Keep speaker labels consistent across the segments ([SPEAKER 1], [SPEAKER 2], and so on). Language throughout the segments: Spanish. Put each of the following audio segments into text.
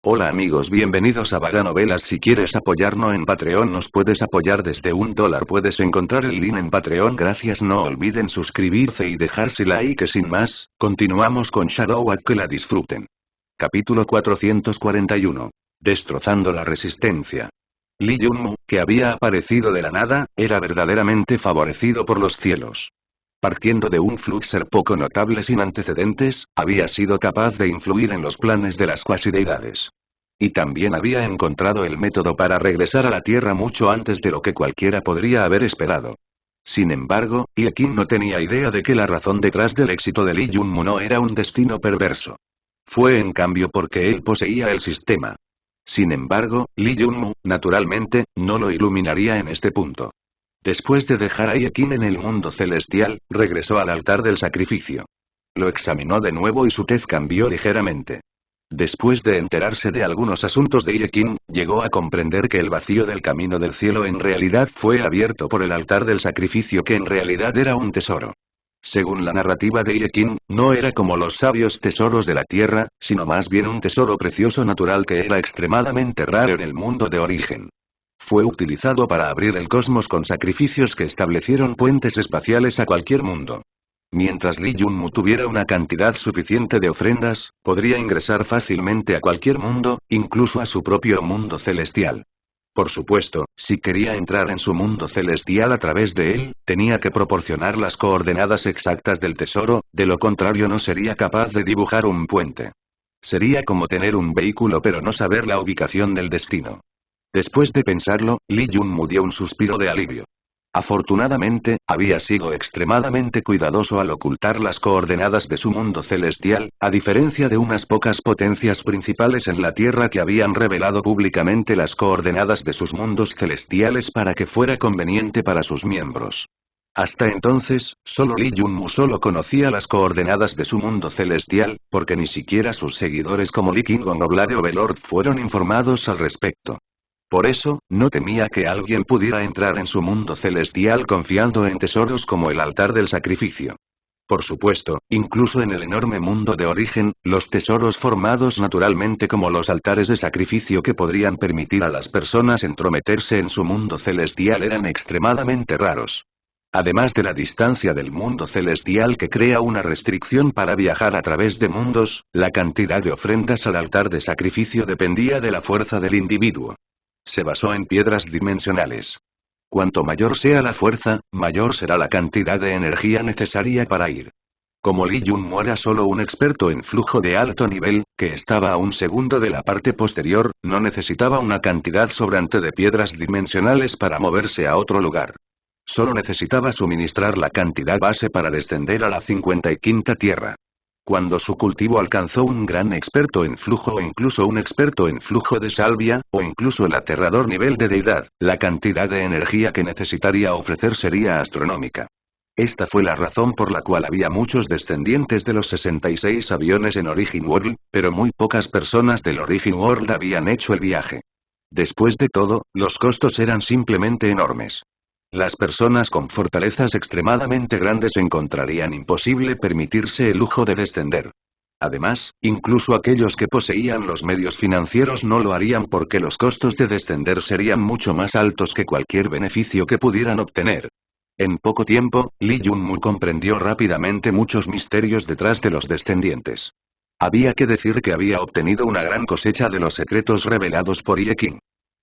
[SPEAKER 1] Hola amigos, bienvenidos a Vaga Novelas. Si quieres apoyarnos en Patreon nos puedes apoyar desde $1. Puedes encontrar el link en Patreon. Gracias, no olviden suscribirse y dejarse like. Sin más, continuamos con Shadow Act, que la disfruten. Capítulo 441. Destrozando la resistencia. Lee Junmu, que había aparecido de la nada, era verdaderamente favorecido por los cielos. Partiendo de un fluxer poco notable sin antecedentes, había sido capaz de influir en los planes de las cuasideidades. Y también había encontrado el método para regresar a la Tierra mucho antes de lo que cualquiera podría haber esperado. Sin embargo, Iekin no tenía idea de que la razón detrás del éxito de Lee Junmu no era un destino perverso. Fue en cambio porque él poseía el sistema. Sin embargo, Lee Junmu, naturalmente, no lo iluminaría en este punto. Después de dejar a Iekin en el mundo celestial, regresó al altar del sacrificio. Lo examinó de nuevo y su tez cambió ligeramente. Después de enterarse de algunos asuntos de Iekin, llegó a comprender que el vacío del camino del cielo en realidad fue abierto por el altar del sacrificio, que en realidad era un tesoro. Según la narrativa de Iekin, no era como los sabios tesoros de la tierra, sino más bien un tesoro precioso natural que era extremadamente raro en el mundo de origen. Fue utilizado para abrir el cosmos con sacrificios que establecieron puentes espaciales a cualquier mundo. Mientras Lee Junmu tuviera una cantidad suficiente de ofrendas, podría ingresar fácilmente a cualquier mundo, incluso a su propio mundo celestial. Por supuesto, si quería entrar en su mundo celestial a través de él, tenía que proporcionar las coordenadas exactas del tesoro, de lo contrario no sería capaz de dibujar un puente. Sería como tener un vehículo pero no saber la ubicación del destino. Después de pensarlo, Lee Junmu dio un suspiro de alivio. Afortunadamente, había sido extremadamente cuidadoso al ocultar las coordenadas de su mundo celestial, a diferencia de unas pocas potencias principales en la Tierra que habían revelado públicamente las coordenadas de sus mundos celestiales para que fuera conveniente para sus miembros. Hasta entonces, solo Lee Junmu solo conocía las coordenadas de su mundo celestial, porque ni siquiera sus seguidores como Lee King-gon o Blade Overlord fueron informados al respecto. Por eso, no temía que alguien pudiera entrar en su mundo celestial confiando en tesoros como el altar del sacrificio. Por supuesto, incluso en el enorme mundo de origen, los tesoros formados naturalmente como los altares de sacrificio que podrían permitir a las personas entrometerse en su mundo celestial eran extremadamente raros. Además de la distancia del mundo celestial que crea una restricción para viajar a través de mundos, la cantidad de ofrendas al altar de sacrificio dependía de la fuerza del individuo. Se basó en piedras dimensionales. Cuanto mayor sea la fuerza, mayor será la cantidad de energía necesaria para ir. Como Lee Junmu era solo un experto en flujo de alto nivel, que estaba a un segundo de la parte posterior, no necesitaba una cantidad sobrante de piedras dimensionales para moverse a otro lugar. Solo necesitaba suministrar la cantidad base para descender a la 55ª tierra. Cuando su cultivo alcanzó un gran experto en flujo o incluso un experto en flujo de salvia, o incluso el aterrador nivel de deidad, la cantidad de energía que necesitaría ofrecer sería astronómica. Esta fue la razón por la cual había muchos descendientes de los 66 aviones en Origin World, pero muy pocas personas del Origin World habían hecho el viaje. Después de todo, los costos eran simplemente enormes. Las personas con fortalezas extremadamente grandes encontrarían imposible permitirse el lujo de descender. Además, incluso aquellos que poseían los medios financieros no lo harían porque los costos de descender serían mucho más altos que cualquier beneficio que pudieran obtener. En poco tiempo, Lee Junmu comprendió rápidamente muchos misterios detrás de los descendientes. Había que decir que había obtenido una gran cosecha de los secretos revelados por Iekin.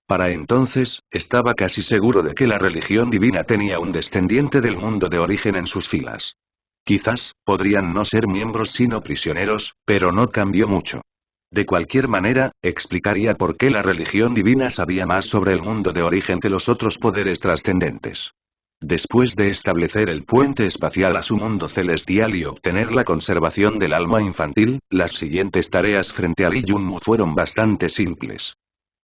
[SPEAKER 1] Para entonces, estaba casi seguro de que la religión divina tenía un descendiente del mundo de origen en sus filas. Quizás, podrían no ser miembros sino prisioneros, pero no cambió mucho. De cualquier manera, explicaría por qué la religión divina sabía más sobre el mundo de origen que los otros poderes trascendentes. Después de establecer el puente espacial a su mundo celestial y obtener la conservación del alma infantil, las siguientes tareas frente a Lee Junmu fueron bastante simples.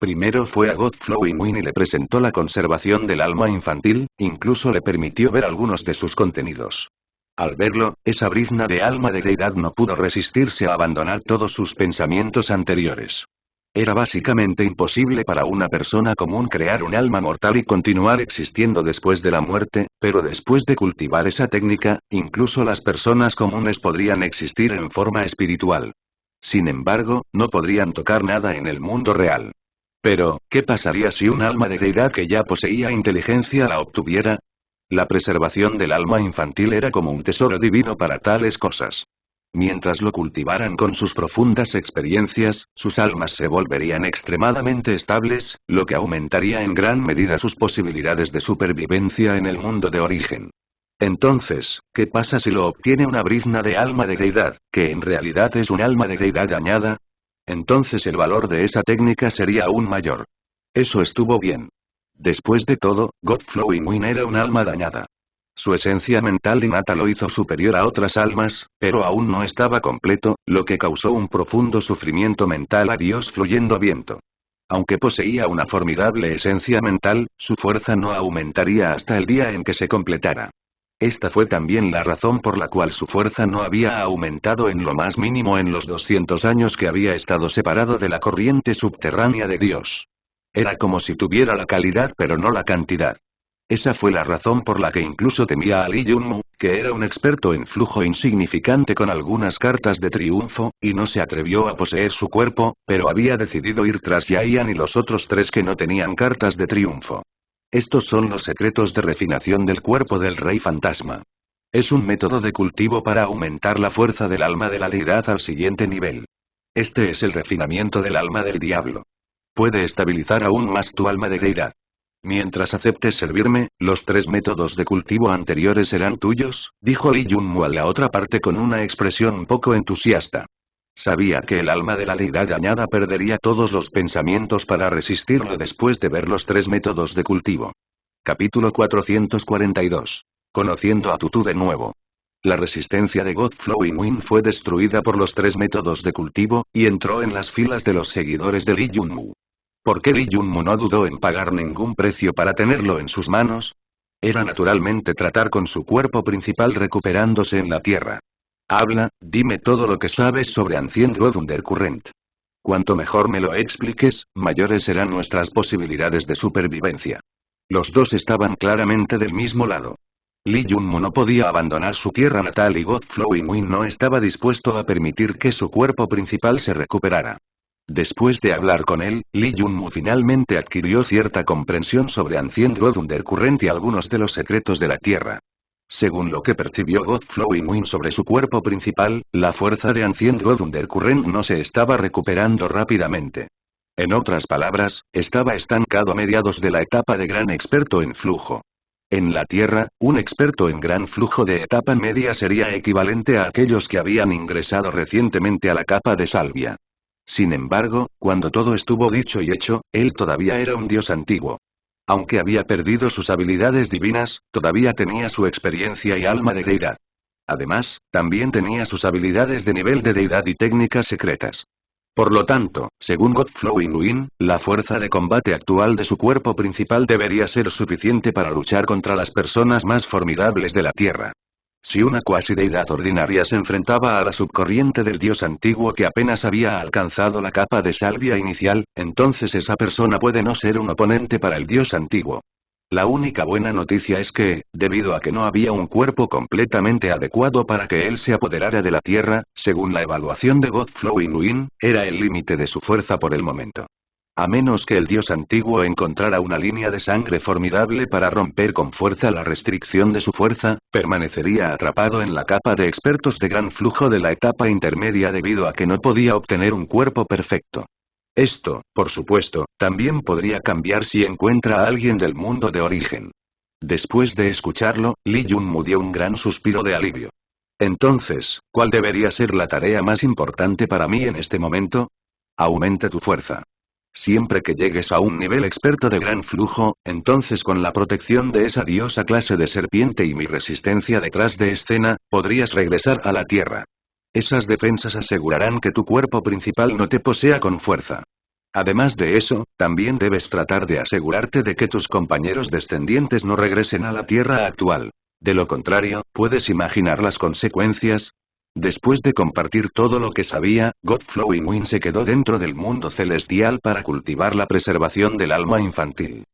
[SPEAKER 1] Primero fue a God Flowing Wind y le presentó la conservación del alma infantil, incluso le permitió ver algunos de sus contenidos. Al verlo, esa brizna de alma de deidad no pudo resistirse a abandonar todos sus pensamientos anteriores. Era básicamente imposible para una persona común crear un alma mortal y continuar existiendo después de la muerte, pero después de cultivar esa técnica, incluso las personas comunes podrían existir en forma espiritual. Sin embargo, no podrían tocar nada en el mundo real. Pero, ¿qué pasaría si un alma de deidad que ya poseía inteligencia la obtuviera? La preservación del alma infantil era como un tesoro divino para tales cosas. Mientras lo cultivaran con sus profundas experiencias, sus almas se volverían extremadamente estables, lo que aumentaría en gran medida sus posibilidades de supervivencia en el mundo de origen. Entonces, ¿qué pasa si lo obtiene una brizna de alma de deidad, que en realidad es un alma de deidad añada? Entonces el valor de esa técnica sería aún mayor. Eso estuvo bien. Después de todo, Godfrey Win era un alma dañada. Su esencia mental innata lo hizo superior a otras almas, pero aún no estaba completo, lo que causó un profundo sufrimiento mental a Dios fluyendo viento. Aunque poseía una formidable esencia mental, su fuerza no aumentaría hasta el día en que se completara. Esta fue también la razón por la cual su fuerza no había aumentado en lo más mínimo en los 200 años que había estado separado de la corriente subterránea de Dios. Era como si tuviera la calidad pero no la cantidad. Esa fue la razón por la que incluso temía a Lee Junmoo, que era un experto en flujo insignificante con algunas cartas de triunfo, y no se atrevió a poseer su cuerpo, pero había decidido ir tras Yayan y los otros tres que no tenían cartas de triunfo. Estos son los secretos de refinación del cuerpo del rey fantasma. Es un método de cultivo para aumentar la fuerza del alma de la deidad al siguiente nivel. Este es el refinamiento del alma del diablo. Puede estabilizar aún más tu alma de deidad. Mientras aceptes servirme, los tres métodos de cultivo anteriores serán tuyos, dijo Lee Junmoo a la otra parte con una expresión poco entusiasta. Sabía que el alma de la deidad dañada perdería todos los pensamientos para resistirlo después de ver los tres métodos de cultivo. Capítulo 442. Conociendo a Tutu de nuevo. La resistencia de Godfrey Win fue destruida por los tres métodos de cultivo, y entró en las filas de los seguidores de Lee Junmoo. ¿Por qué Lee Junmoo no dudó en pagar ningún precio para tenerlo en sus manos? Era naturalmente tratar con su cuerpo principal recuperándose en la tierra. Habla, dime todo lo que sabes sobre Ancient God Undercurrent. Cuanto mejor me lo expliques, mayores serán nuestras posibilidades de supervivencia. Los dos estaban claramente del mismo lado. Lee Junmoo no podía abandonar su tierra natal y Godfrey Win no estaba dispuesto a permitir que su cuerpo principal se recuperara. Después de hablar con él, Lee Junmoo finalmente adquirió cierta comprensión sobre Ancient God Undercurrent y algunos de los secretos de la Tierra. Según lo que percibió Godfrey Win sobre su cuerpo principal, la fuerza de Ancient God Undercurrent no se estaba recuperando rápidamente. En otras palabras, estaba estancado a mediados de la etapa de gran experto en flujo. En la Tierra, un experto en gran flujo de etapa media sería equivalente a aquellos que habían ingresado recientemente a la capa de salvia. Sin embargo, cuando todo estuvo dicho y hecho, él todavía era un dios antiguo. Aunque había perdido sus habilidades divinas, todavía tenía su experiencia y alma de deidad. Además, también tenía sus habilidades de nivel de deidad y técnicas secretas. Por lo tanto, según Godfrey Win, la fuerza de combate actual de su cuerpo principal debería ser suficiente para luchar contra las personas más formidables de la Tierra. Si una cuasi-deidad ordinaria se enfrentaba a la subcorriente del dios antiguo que apenas había alcanzado la capa de salvia inicial, entonces esa persona puede no ser un oponente para el dios antiguo. La única buena noticia es que, debido a que no había un cuerpo completamente adecuado para que él se apoderara de la tierra, según la evaluación de Godfrey Win, era el límite de su fuerza por el momento. A menos que el dios antiguo encontrara una línea de sangre formidable para romper con fuerza la restricción de su fuerza, permanecería atrapado en la capa de expertos de gran flujo de la etapa intermedia debido a que no podía obtener un cuerpo perfecto. Esto, por supuesto, también podría cambiar si encuentra a alguien del mundo de origen. Después de escucharlo, Lee Junmoo dio un gran suspiro de alivio. Entonces, ¿cuál debería ser la tarea más importante para mí en este momento? Aumente tu fuerza. Siempre que llegues a un nivel experto de gran flujo, entonces con la protección de esa diosa clase de serpiente y mi resistencia detrás de escena, podrías regresar a la Tierra. Esas defensas asegurarán que tu cuerpo principal no te posea con fuerza. Además de eso, también debes tratar de asegurarte de que tus compañeros descendientes no regresen a la Tierra actual. De lo contrario, ¿puedes imaginar las consecuencias? Después de compartir todo lo que sabía, Godfrey Win se quedó dentro del mundo celestial para cultivar la preservación del alma infantil.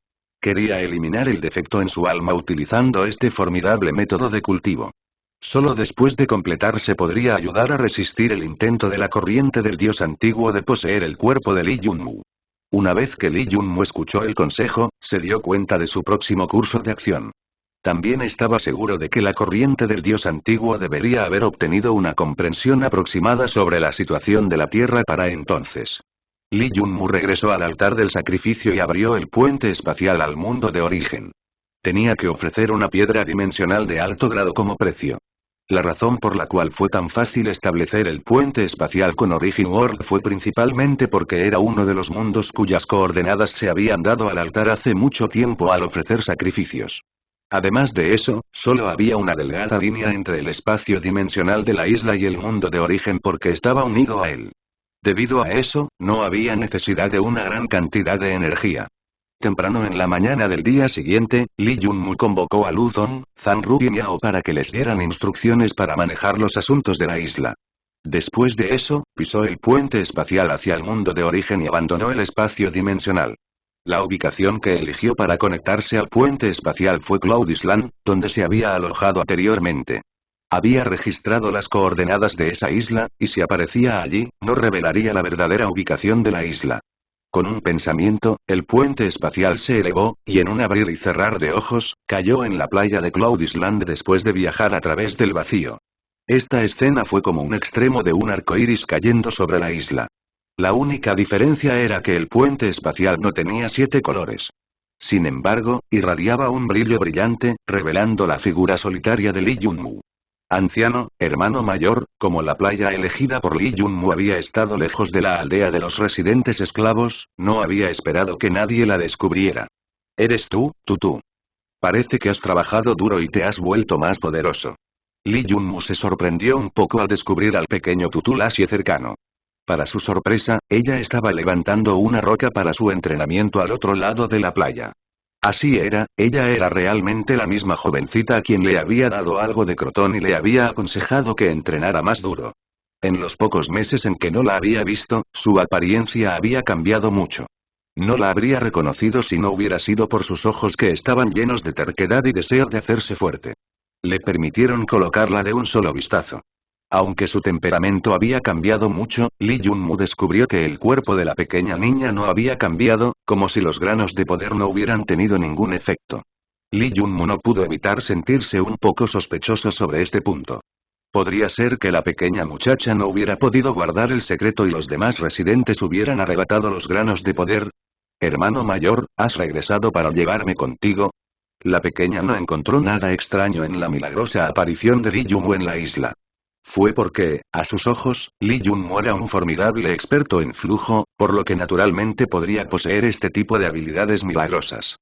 [SPEAKER 1] Quería eliminar el defecto en su alma utilizando este formidable método de cultivo. Solo después de completarse podría ayudar a resistir el intento de la corriente del dios antiguo de poseer el cuerpo de Lee Junmu. Una vez que Lee Junmu escuchó el consejo, se dio cuenta de su próximo curso de acción. También estaba seguro de que la corriente del dios antiguo debería haber obtenido una comprensión aproximada sobre la situación de la Tierra para entonces. Lee Junmu regresó al altar del sacrificio y abrió el puente espacial al mundo de origen. Tenía que ofrecer una piedra dimensional de alto grado como precio. La razón por la cual fue tan fácil establecer el puente espacial con Origin World fue principalmente porque era uno de los mundos cuyas coordenadas se habían dado al altar hace mucho tiempo al ofrecer sacrificios. Además de eso, solo había una delgada línea entre el espacio dimensional de la isla y el mundo de origen porque estaba unido a él. Debido a eso, no había necesidad de una gran cantidad de energía. Temprano en la mañana del día siguiente, Lee Junmu convocó a Lu Zong, Zanru y Miao para que les dieran instrucciones para manejar los asuntos de la isla. Después de eso, pisó el puente espacial hacia el mundo de origen y abandonó el espacio dimensional. La ubicación que eligió para conectarse al puente espacial fue Cloud Island, donde se había alojado anteriormente. Había registrado las coordenadas de esa isla, y si aparecía allí, no revelaría la verdadera ubicación de la isla. Con un pensamiento, el puente espacial se elevó, y en un abrir y cerrar de ojos, cayó en la playa de Cloud Island después de viajar a través del vacío. Esta escena fue como un extremo de un arco iris cayendo sobre la isla. La única diferencia era que el puente espacial no tenía 7 colores. Sin embargo, irradiaba un brillo brillante, revelando la figura solitaria de Lee Junmu. Anciano, hermano mayor, como la playa elegida por Lee Junmu había estado lejos de la aldea de los residentes esclavos, no había esperado que nadie la descubriera. ¿Eres tú, Tutu? Parece que has trabajado duro y te has vuelto más poderoso. Lee Junmu se sorprendió un poco al descubrir al pequeño Tutu Lassie cercano. Para su sorpresa, ella estaba levantando una roca para su entrenamiento al otro lado de la playa. Así era, ella era realmente la misma jovencita a quien le había dado algo de crotón y le había aconsejado que entrenara más duro. En los pocos meses en que no la había visto, su apariencia había cambiado mucho. No la habría reconocido si no hubiera sido por sus ojos que estaban llenos de terquedad y deseo de hacerse fuerte. Le permitieron colocarla de un solo vistazo. Aunque su temperamento había cambiado mucho, Lee Junmu descubrió que el cuerpo de la pequeña niña no había cambiado, como si los granos de poder no hubieran tenido ningún efecto. Lee Junmu no pudo evitar sentirse un poco sospechoso sobre este punto. ¿Podría ser que la pequeña muchacha no hubiera podido guardar el secreto y los demás residentes hubieran arrebatado los granos de poder? Hermano mayor, ¿has regresado para llevarme contigo? La pequeña no encontró nada extraño en la milagrosa aparición de Lee Junmu en la isla. Fue porque, a sus ojos, Lee Junmu era un formidable experto en flujo, por lo que naturalmente podría poseer este tipo de habilidades milagrosas.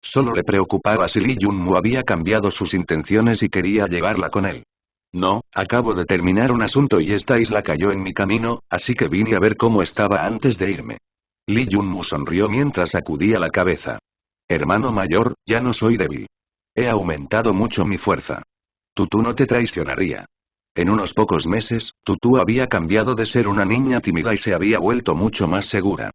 [SPEAKER 1] Solo le preocupaba si Lee Junmu había cambiado sus intenciones y quería llevarla con él. No, acabo de terminar un asunto y esta isla cayó en mi camino, así que vine a ver cómo estaba antes de irme. Lee Junmu sonrió mientras sacudía la cabeza. Hermano mayor, ya no soy débil. He aumentado mucho mi fuerza. Tutu no te traicionaría. En unos pocos meses, Tutu había cambiado de ser una niña tímida y se había vuelto mucho más segura.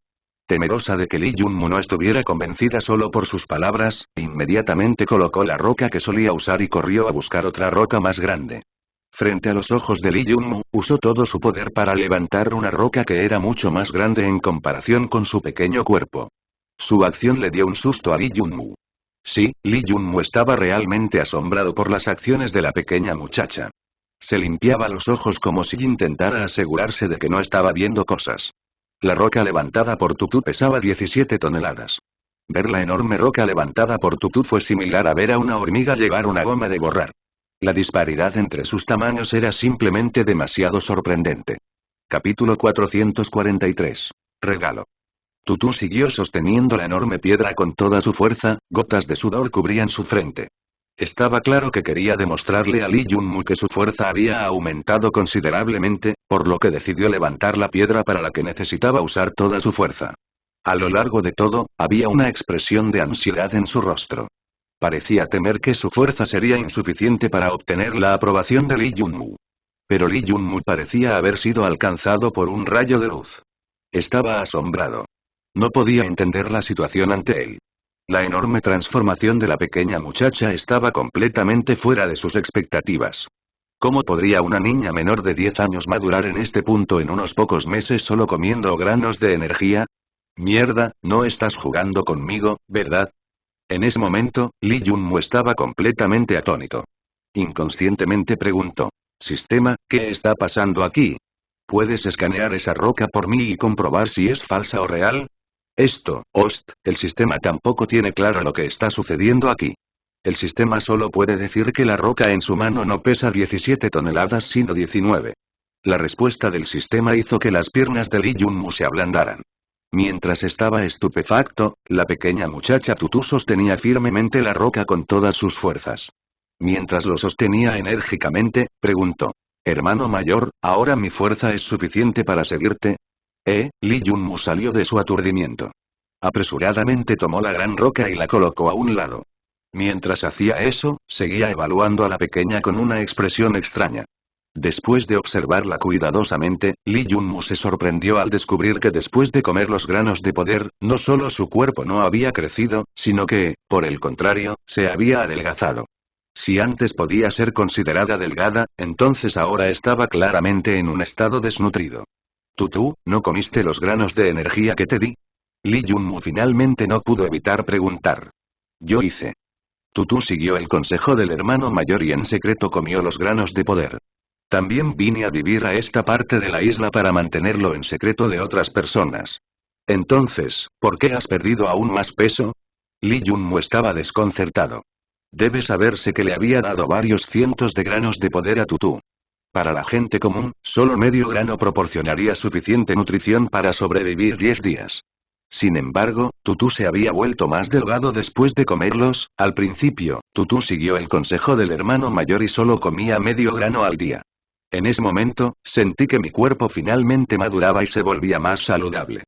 [SPEAKER 1] Temerosa de que Lee Junmu no estuviera convencida solo por sus palabras, inmediatamente colocó la roca que solía usar y corrió a buscar otra roca más grande. Frente a los ojos de Lee Junmu, usó todo su poder para levantar una roca que era mucho más grande en comparación con su pequeño cuerpo. Su acción le dio un susto a Lee Junmu. Sí, Lee Junmu estaba realmente asombrado por las acciones de la pequeña muchacha. Se limpiaba los ojos como si intentara asegurarse de que no estaba viendo cosas. La roca levantada por Tutu pesaba 17 toneladas. Ver la enorme roca levantada por Tutu fue similar a ver a una hormiga llevar una goma de borrar. La disparidad entre sus tamaños era simplemente demasiado sorprendente. Capítulo 443. Regalo. Tutu siguió sosteniendo la enorme piedra con toda su fuerza, gotas de sudor cubrían su frente. Estaba claro que quería demostrarle a Lee Junmu que su fuerza había aumentado considerablemente, por lo que decidió levantar la piedra para la que necesitaba usar toda su fuerza. A lo largo de todo, había una expresión de ansiedad en su rostro. Parecía temer que su fuerza sería insuficiente para obtener la aprobación de Lee Junmu. Pero Lee Junmu parecía haber sido alcanzado por un rayo de luz. Estaba asombrado. No podía entender la situación ante él. La enorme transformación de la pequeña muchacha estaba completamente fuera de sus expectativas. ¿Cómo podría una niña menor de 10 años madurar en este punto en unos pocos meses solo comiendo granos de energía? Mierda, no estás jugando conmigo, ¿verdad? En ese momento, Lee Junmu estaba completamente atónito. Inconscientemente preguntó. Sistema, ¿qué está pasando aquí? ¿Puedes escanear esa roca por mí y comprobar si es falsa o real? El sistema tampoco tiene claro lo que está sucediendo aquí. El sistema solo puede decir que la roca en su mano no pesa 17 toneladas sino 19. La respuesta del sistema hizo que las piernas de Lee Junmu se ablandaran. Mientras estaba estupefacto, la pequeña muchacha Tutú sostenía firmemente la roca con todas sus fuerzas. Mientras lo sostenía enérgicamente, preguntó. Hermano mayor, ¿ahora mi fuerza es suficiente para seguirte? Lee Junmu salió de su aturdimiento. Apresuradamente tomó la gran roca y la colocó a un lado. Mientras hacía eso, seguía evaluando a la pequeña con una expresión extraña. Después de observarla cuidadosamente, Lee Junmu se sorprendió al descubrir que después de comer los granos de poder, no solo su cuerpo no había crecido, sino que, por el contrario, se había adelgazado. Si antes podía ser considerada delgada, entonces ahora estaba claramente en un estado desnutrido. ¿Tú, no comiste los granos de energía que te di? Lee Junmu finalmente no pudo evitar preguntar. Yo hice. Tutú siguió el consejo del hermano mayor y en secreto comió los granos de poder. También vine a vivir a esta parte de la isla para mantenerlo en secreto de otras personas. Entonces, ¿por qué has perdido aún más peso? Lee Junmu estaba desconcertado. Debe saberse que le había dado varios cientos de granos de poder a Tutú. Para la gente común, solo medio grano proporcionaría suficiente nutrición para sobrevivir 10 días. Sin embargo, Tutú se había vuelto más delgado después de comerlos. Al principio, Tutú siguió el consejo del hermano mayor y solo comía medio grano al día. En ese momento, sentí que mi cuerpo finalmente maduraba y se volvía más saludable.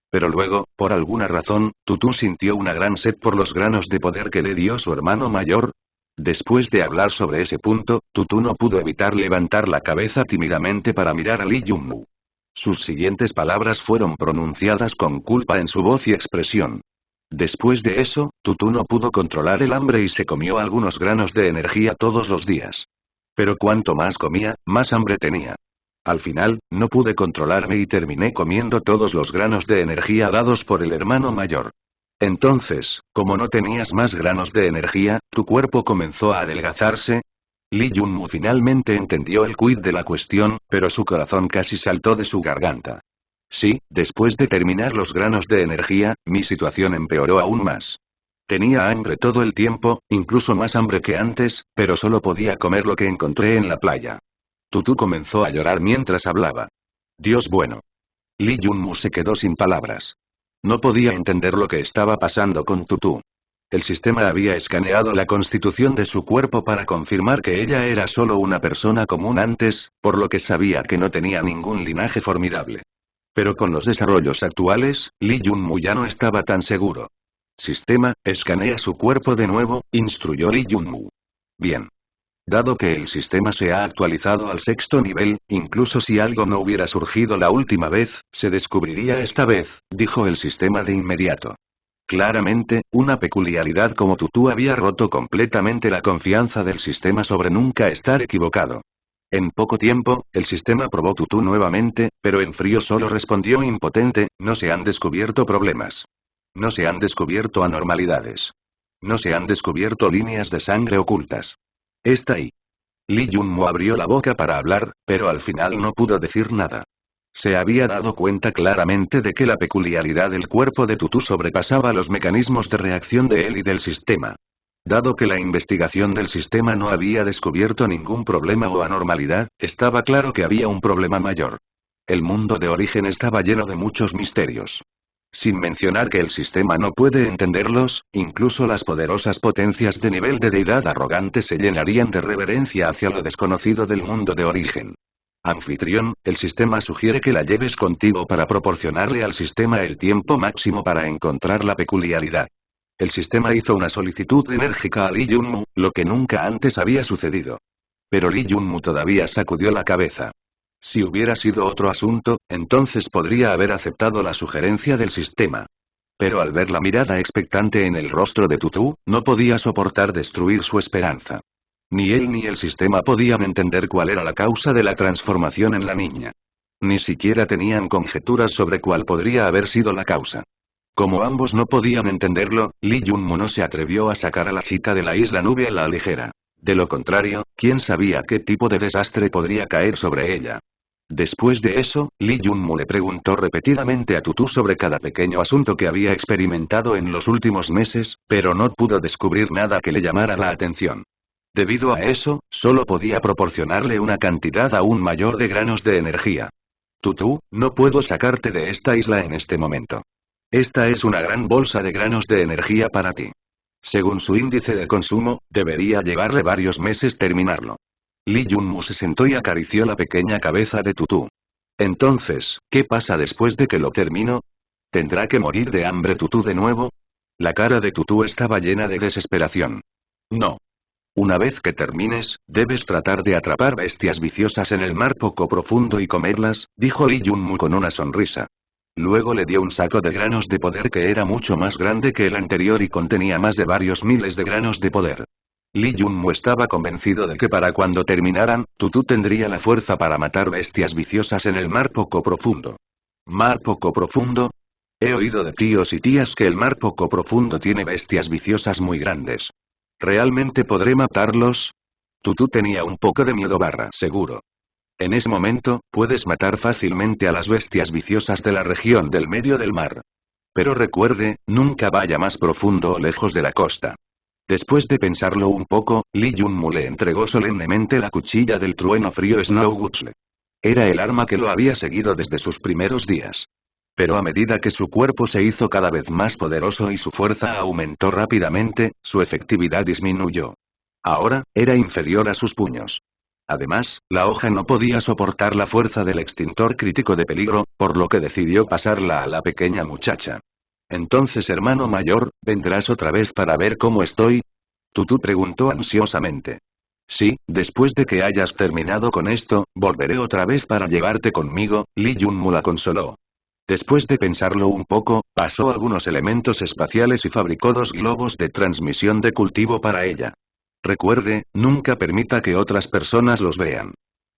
[SPEAKER 1] Pero luego, por alguna razón, Tutú sintió una gran sed por los granos de poder que le dio su hermano mayor. Después de hablar sobre ese punto, Tutú no pudo evitar levantar la cabeza tímidamente para mirar a Lee Junmu. Sus siguientes palabras fueron pronunciadas con culpa en su voz y expresión. Después de eso, Tutú no pudo controlar el hambre y se comió algunos granos de energía todos los días. Pero cuanto más comía, más hambre tenía. Al final, no pude controlarme y terminé comiendo todos los granos de energía dados por el hermano mayor. Entonces, como no tenías más granos de energía, tu cuerpo comenzó a adelgazarse. Lee Junmu finalmente entendió el quid de la cuestión, pero su corazón casi saltó de su garganta. Sí, después de terminar los granos de energía, mi situación empeoró aún más. Tenía hambre todo el tiempo, incluso más hambre que antes, pero solo podía comer lo que encontré en la playa. Tutú comenzó a llorar mientras hablaba. Dios bueno. Lee Junmu se quedó sin palabras. No podía entender lo que estaba pasando con Tutú. El sistema había escaneado la constitución de su cuerpo para confirmar que ella era solo una persona común antes, por lo que sabía que no tenía ningún linaje formidable. Pero con los desarrollos actuales, Lee Junmu ya no estaba tan seguro. Sistema, escanea su cuerpo de nuevo, instruyó Lee Junmu. Bien. Dado que el sistema se ha actualizado al 6º nivel, incluso si algo no hubiera surgido la última vez, se descubriría esta vez, dijo el sistema de inmediato. Claramente, una peculiaridad como Tutú había roto completamente la confianza del sistema sobre nunca estar equivocado. En poco tiempo, el sistema probó Tutú nuevamente, pero en frío solo respondió impotente, no se han descubierto problemas. No se han descubierto anormalidades. No se han descubierto líneas de sangre ocultas. Está ahí. Lee Junmu abrió la boca para hablar, pero al final no pudo decir nada. Se había dado cuenta claramente de que la peculiaridad del cuerpo de Tutú sobrepasaba los mecanismos de reacción de él y del sistema. Dado que la investigación del sistema no había descubierto ningún problema o anormalidad, estaba claro que había un problema mayor. El mundo de origen estaba lleno de muchos misterios. Sin mencionar que el sistema no puede entenderlos, incluso las poderosas potencias de nivel de deidad arrogante se llenarían de reverencia hacia lo desconocido del mundo de origen. Anfitrión, el sistema sugiere que la lleves contigo para proporcionarle al sistema el tiempo máximo para encontrar la peculiaridad. El sistema hizo una solicitud enérgica a Lee Junmu, lo que nunca antes había sucedido. Pero Lee Junmu todavía sacudió la cabeza. Si hubiera sido otro asunto, entonces podría haber aceptado la sugerencia del sistema. Pero al ver la mirada expectante en el rostro de Tutú, no podía soportar destruir su esperanza. Ni él ni el sistema podían entender cuál era la causa de la transformación en la niña. Ni siquiera tenían conjeturas sobre cuál podría haber sido la causa. Como ambos no podían entenderlo, Lee Junmoo no se atrevió a sacar a la chica de la isla nube a la ligera. De lo contrario, quién sabía qué tipo de desastre podría caer sobre ella. Después de eso, Lee Junmoo le preguntó repetidamente a Tutu sobre cada pequeño asunto que había experimentado en los últimos meses, pero no pudo descubrir nada que le llamara la atención. Debido a eso, solo podía proporcionarle una cantidad aún mayor de granos de energía. Tutu, no puedo sacarte de esta isla en este momento. Esta es una gran bolsa de granos de energía para ti. Según su índice de consumo, debería llevarle varios meses terminarlo. Lee Junmoo se sentó y acarició la pequeña cabeza de Tutu. Entonces, ¿qué pasa después de que lo termino? ¿Tendrá que morir de hambre Tutu de nuevo? La cara de Tutu estaba llena de desesperación. No. Una vez que termines, debes tratar de atrapar bestias viciosas en el mar poco profundo y comerlas, dijo Lee Junmoo con una sonrisa. Luego le dio un saco de granos de poder que era mucho más grande que el anterior y contenía más de varios miles de granos de poder. Lee Junmoo estaba convencido de que para cuando terminaran, Tutu tendría la fuerza para matar bestias viciosas en el mar poco profundo. ¿Mar poco profundo? He oído de tíos y tías que el mar poco profundo tiene bestias viciosas muy grandes. ¿Realmente podré matarlos? Tutu tenía un poco de miedo seguro. En ese momento, puedes matar fácilmente a las bestias viciosas de la región del medio del mar. Pero recuerde, nunca vaya más profundo o lejos de la costa. Después de pensarlo un poco, Lee Junmoo le entregó solemnemente la cuchilla del trueno frío Snow Gutsle. Era el arma que lo había seguido desde sus primeros días. Pero a medida que su cuerpo se hizo cada vez más poderoso y su fuerza aumentó rápidamente, su efectividad disminuyó. Ahora, era inferior a sus puños. Además, la hoja no podía soportar la fuerza del extintor crítico de peligro, por lo que decidió pasarla a la pequeña muchacha. Entonces, hermano mayor, ¿vendrás otra vez para ver cómo estoy? Tutu preguntó ansiosamente. Sí, después de que hayas terminado con esto, volveré otra vez para llevarte conmigo, Lee Junmoo la consoló. Después de pensarlo un poco, pasó algunos elementos espaciales y fabricó 2 globos de transmisión de cultivo para ella. Recuerde, nunca permita que otras personas los vean.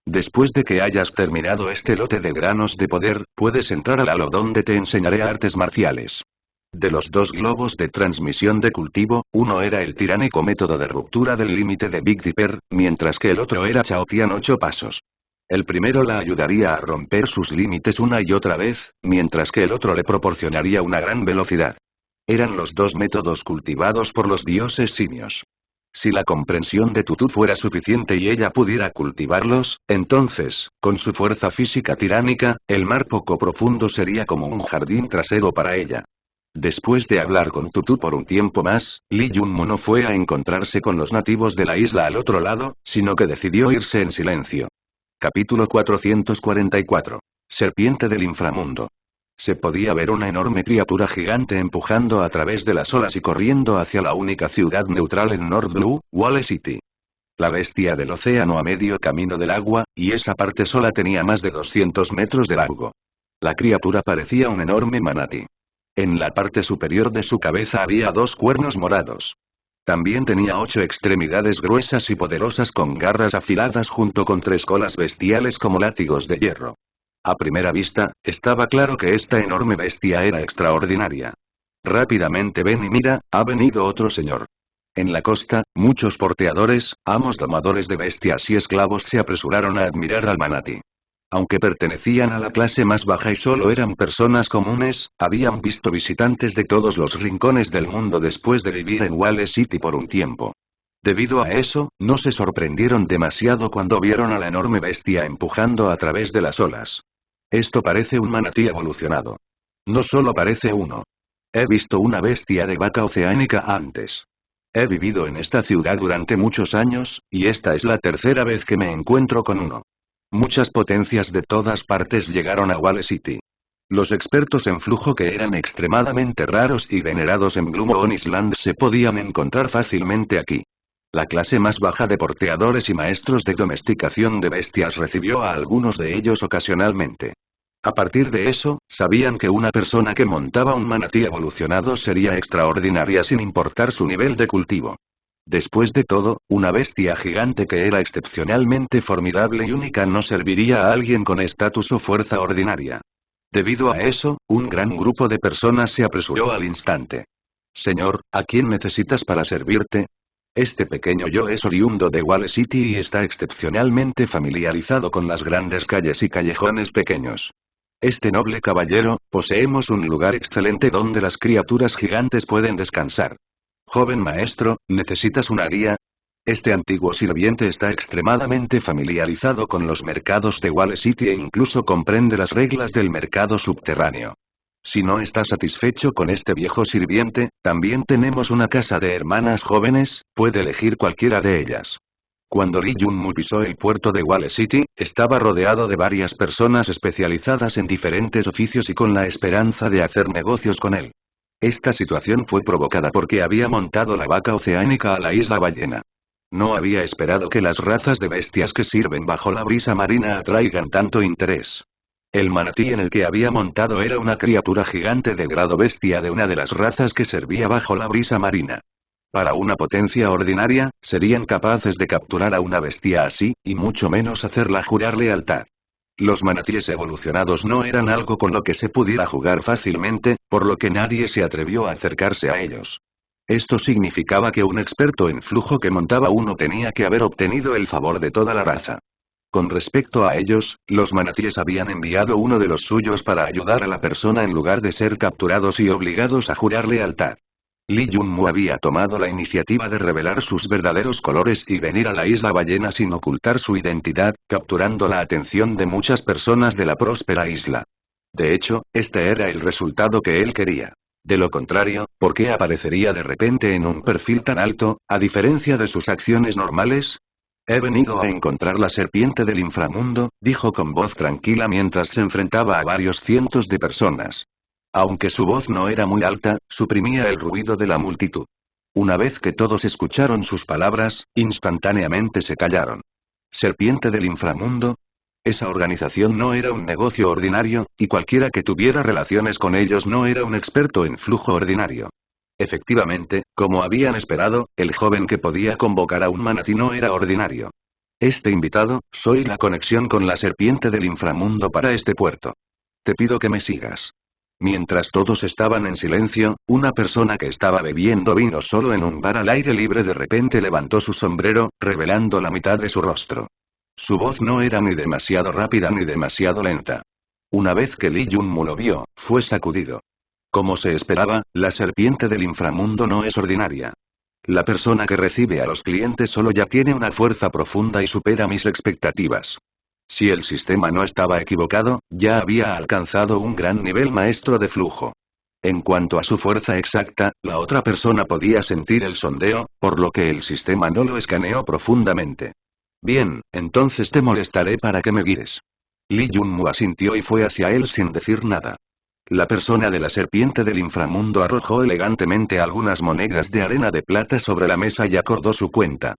[SPEAKER 1] Después de que hayas terminado este lote de granos de poder, puedes entrar al halo donde te enseñaré artes marciales. De los 2 globos de transmisión de cultivo, uno era el tiránico método de ruptura del límite de Big Dipper, mientras que el otro era Chaotian 8 pasos. El primero la ayudaría a romper sus límites una y otra vez, mientras que el otro le proporcionaría una gran velocidad. Eran los 2 métodos cultivados por los dioses simios. Si la comprensión de Tutu fuera suficiente y ella pudiera cultivarlos, entonces, con su fuerza física tiránica, el mar poco profundo sería como un jardín trasero para ella. Después de hablar con Tutu por un tiempo más, Lee Junmoo no fue a encontrarse con los nativos de la isla al otro lado, sino que decidió irse en silencio. Capítulo 444. Serpiente del inframundo. Se podía ver una enorme criatura gigante empujando a través de las olas y corriendo hacia la única ciudad neutral en North Blue, Wall City. La bestia del océano a medio camino del agua, y esa parte sola tenía más de 200 metros de largo. La criatura parecía un enorme manatí. En la parte superior de su cabeza había 2 cuernos morados. También tenía 8 extremidades gruesas y poderosas con garras afiladas junto con 3 colas bestiales como látigos de hierro. A primera vista, estaba claro que esta enorme bestia era extraordinaria. Rápidamente ven y mira, ha venido otro señor. En la costa, muchos porteadores, amos domadores de bestias y esclavos se apresuraron a admirar al manatí. Aunque pertenecían a la clase más baja y solo eran personas comunes, habían visto visitantes de todos los rincones del mundo después de vivir en Wall City por un tiempo. Debido a eso, no se sorprendieron demasiado cuando vieron a la enorme bestia empujando a través de las olas. Esto parece un manatí evolucionado. No solo parece uno. He visto una bestia de vaca oceánica antes. He vivido en esta ciudad durante muchos años, y esta es la tercera vez que me encuentro con uno. Muchas potencias de todas partes llegaron a Wall City. Los expertos en flujo que eran extremadamente raros y venerados en Blue Moon Island se podían encontrar fácilmente aquí. La clase más baja de porteadores y maestros de domesticación de bestias recibió a algunos de ellos ocasionalmente. A partir de eso, sabían que una persona que montaba un manatí evolucionado sería extraordinaria sin importar su nivel de cultivo. Después de todo, una bestia gigante que era excepcionalmente formidable y única no serviría a alguien con estatus o fuerza ordinaria. Debido a eso, un gran grupo de personas se apresuró al instante. Señor, ¿a quién necesitas para servirte? Este pequeño yo es oriundo de Wall City y está excepcionalmente familiarizado con las grandes calles y callejones pequeños. Este noble caballero, poseemos un lugar excelente donde las criaturas gigantes pueden descansar. Joven maestro, ¿necesitas una guía? Este antiguo sirviente está extremadamente familiarizado con los mercados de Wall City e incluso comprende las reglas del mercado subterráneo. Si no está satisfecho con este viejo sirviente, también tenemos una casa de hermanas jóvenes, puede elegir cualquiera de ellas. Cuando Lee Jun-mu pisó el puerto de Wall City, estaba rodeado de varias personas especializadas en diferentes oficios y con la esperanza de hacer negocios con él. Esta situación fue provocada porque había montado la vaca oceánica a la isla ballena. No había esperado que las razas de bestias que sirven bajo la brisa marina atraigan tanto interés. El manatí en el que había montado era una criatura gigante de grado bestia de una de las razas que servía bajo la brisa marina. Para una potencia ordinaria, serían capaces de capturar a una bestia así, y mucho menos hacerla jurar lealtad. Los manatíes evolucionados no eran algo con lo que se pudiera jugar fácilmente, por lo que nadie se atrevió a acercarse a ellos. Esto significaba que un experto en flujo que montaba uno tenía que haber obtenido el favor de toda la raza. Con respecto a ellos, los manatíes habían enviado uno de los suyos para ayudar a la persona en lugar de ser capturados y obligados a jurar lealtad. Lee Jun-mu había tomado la iniciativa de revelar sus verdaderos colores y venir a la isla ballena sin ocultar su identidad, capturando la atención de muchas personas de la próspera isla. De hecho, este era el resultado que él quería. De lo contrario, ¿por qué aparecería de repente en un perfil tan alto, a diferencia de sus acciones normales? He venido a encontrar la serpiente del inframundo, dijo con voz tranquila mientras se enfrentaba a varios cientos de personas. Aunque su voz no era muy alta, suprimía el ruido de la multitud. Una vez que todos escucharon sus palabras, instantáneamente se callaron. ¿Serpiente del inframundo? Esa organización no era un negocio ordinario, y cualquiera que tuviera relaciones con ellos no era un experto en flujo ordinario. Efectivamente, como habían esperado, el joven que podía convocar a un manatí no era ordinario. Este invitado, soy la conexión con la serpiente del inframundo para este puerto. Te pido que me sigas. Mientras todos estaban en silencio, una persona que estaba bebiendo vino solo en un bar al aire libre de repente levantó su sombrero, revelando la mitad de su rostro. Su voz no era ni demasiado rápida ni demasiado lenta. Una vez que Lee Jun-mu lo vio, fue sacudido. Como se esperaba, la serpiente del inframundo no es ordinaria. La persona que recibe a los clientes solo ya tiene una fuerza profunda y supera mis expectativas. Si el sistema no estaba equivocado, ya había alcanzado un gran nivel maestro de flujo. En cuanto a su fuerza exacta, la otra persona podía sentir el sondeo, por lo que el sistema no lo escaneó profundamente. Bien, entonces te molestaré para que me guíes. Lee Jun-mu asintió y fue hacia él sin decir nada. La persona de la serpiente del inframundo arrojó elegantemente algunas monedas de arena de plata sobre la mesa y acordó su cuenta.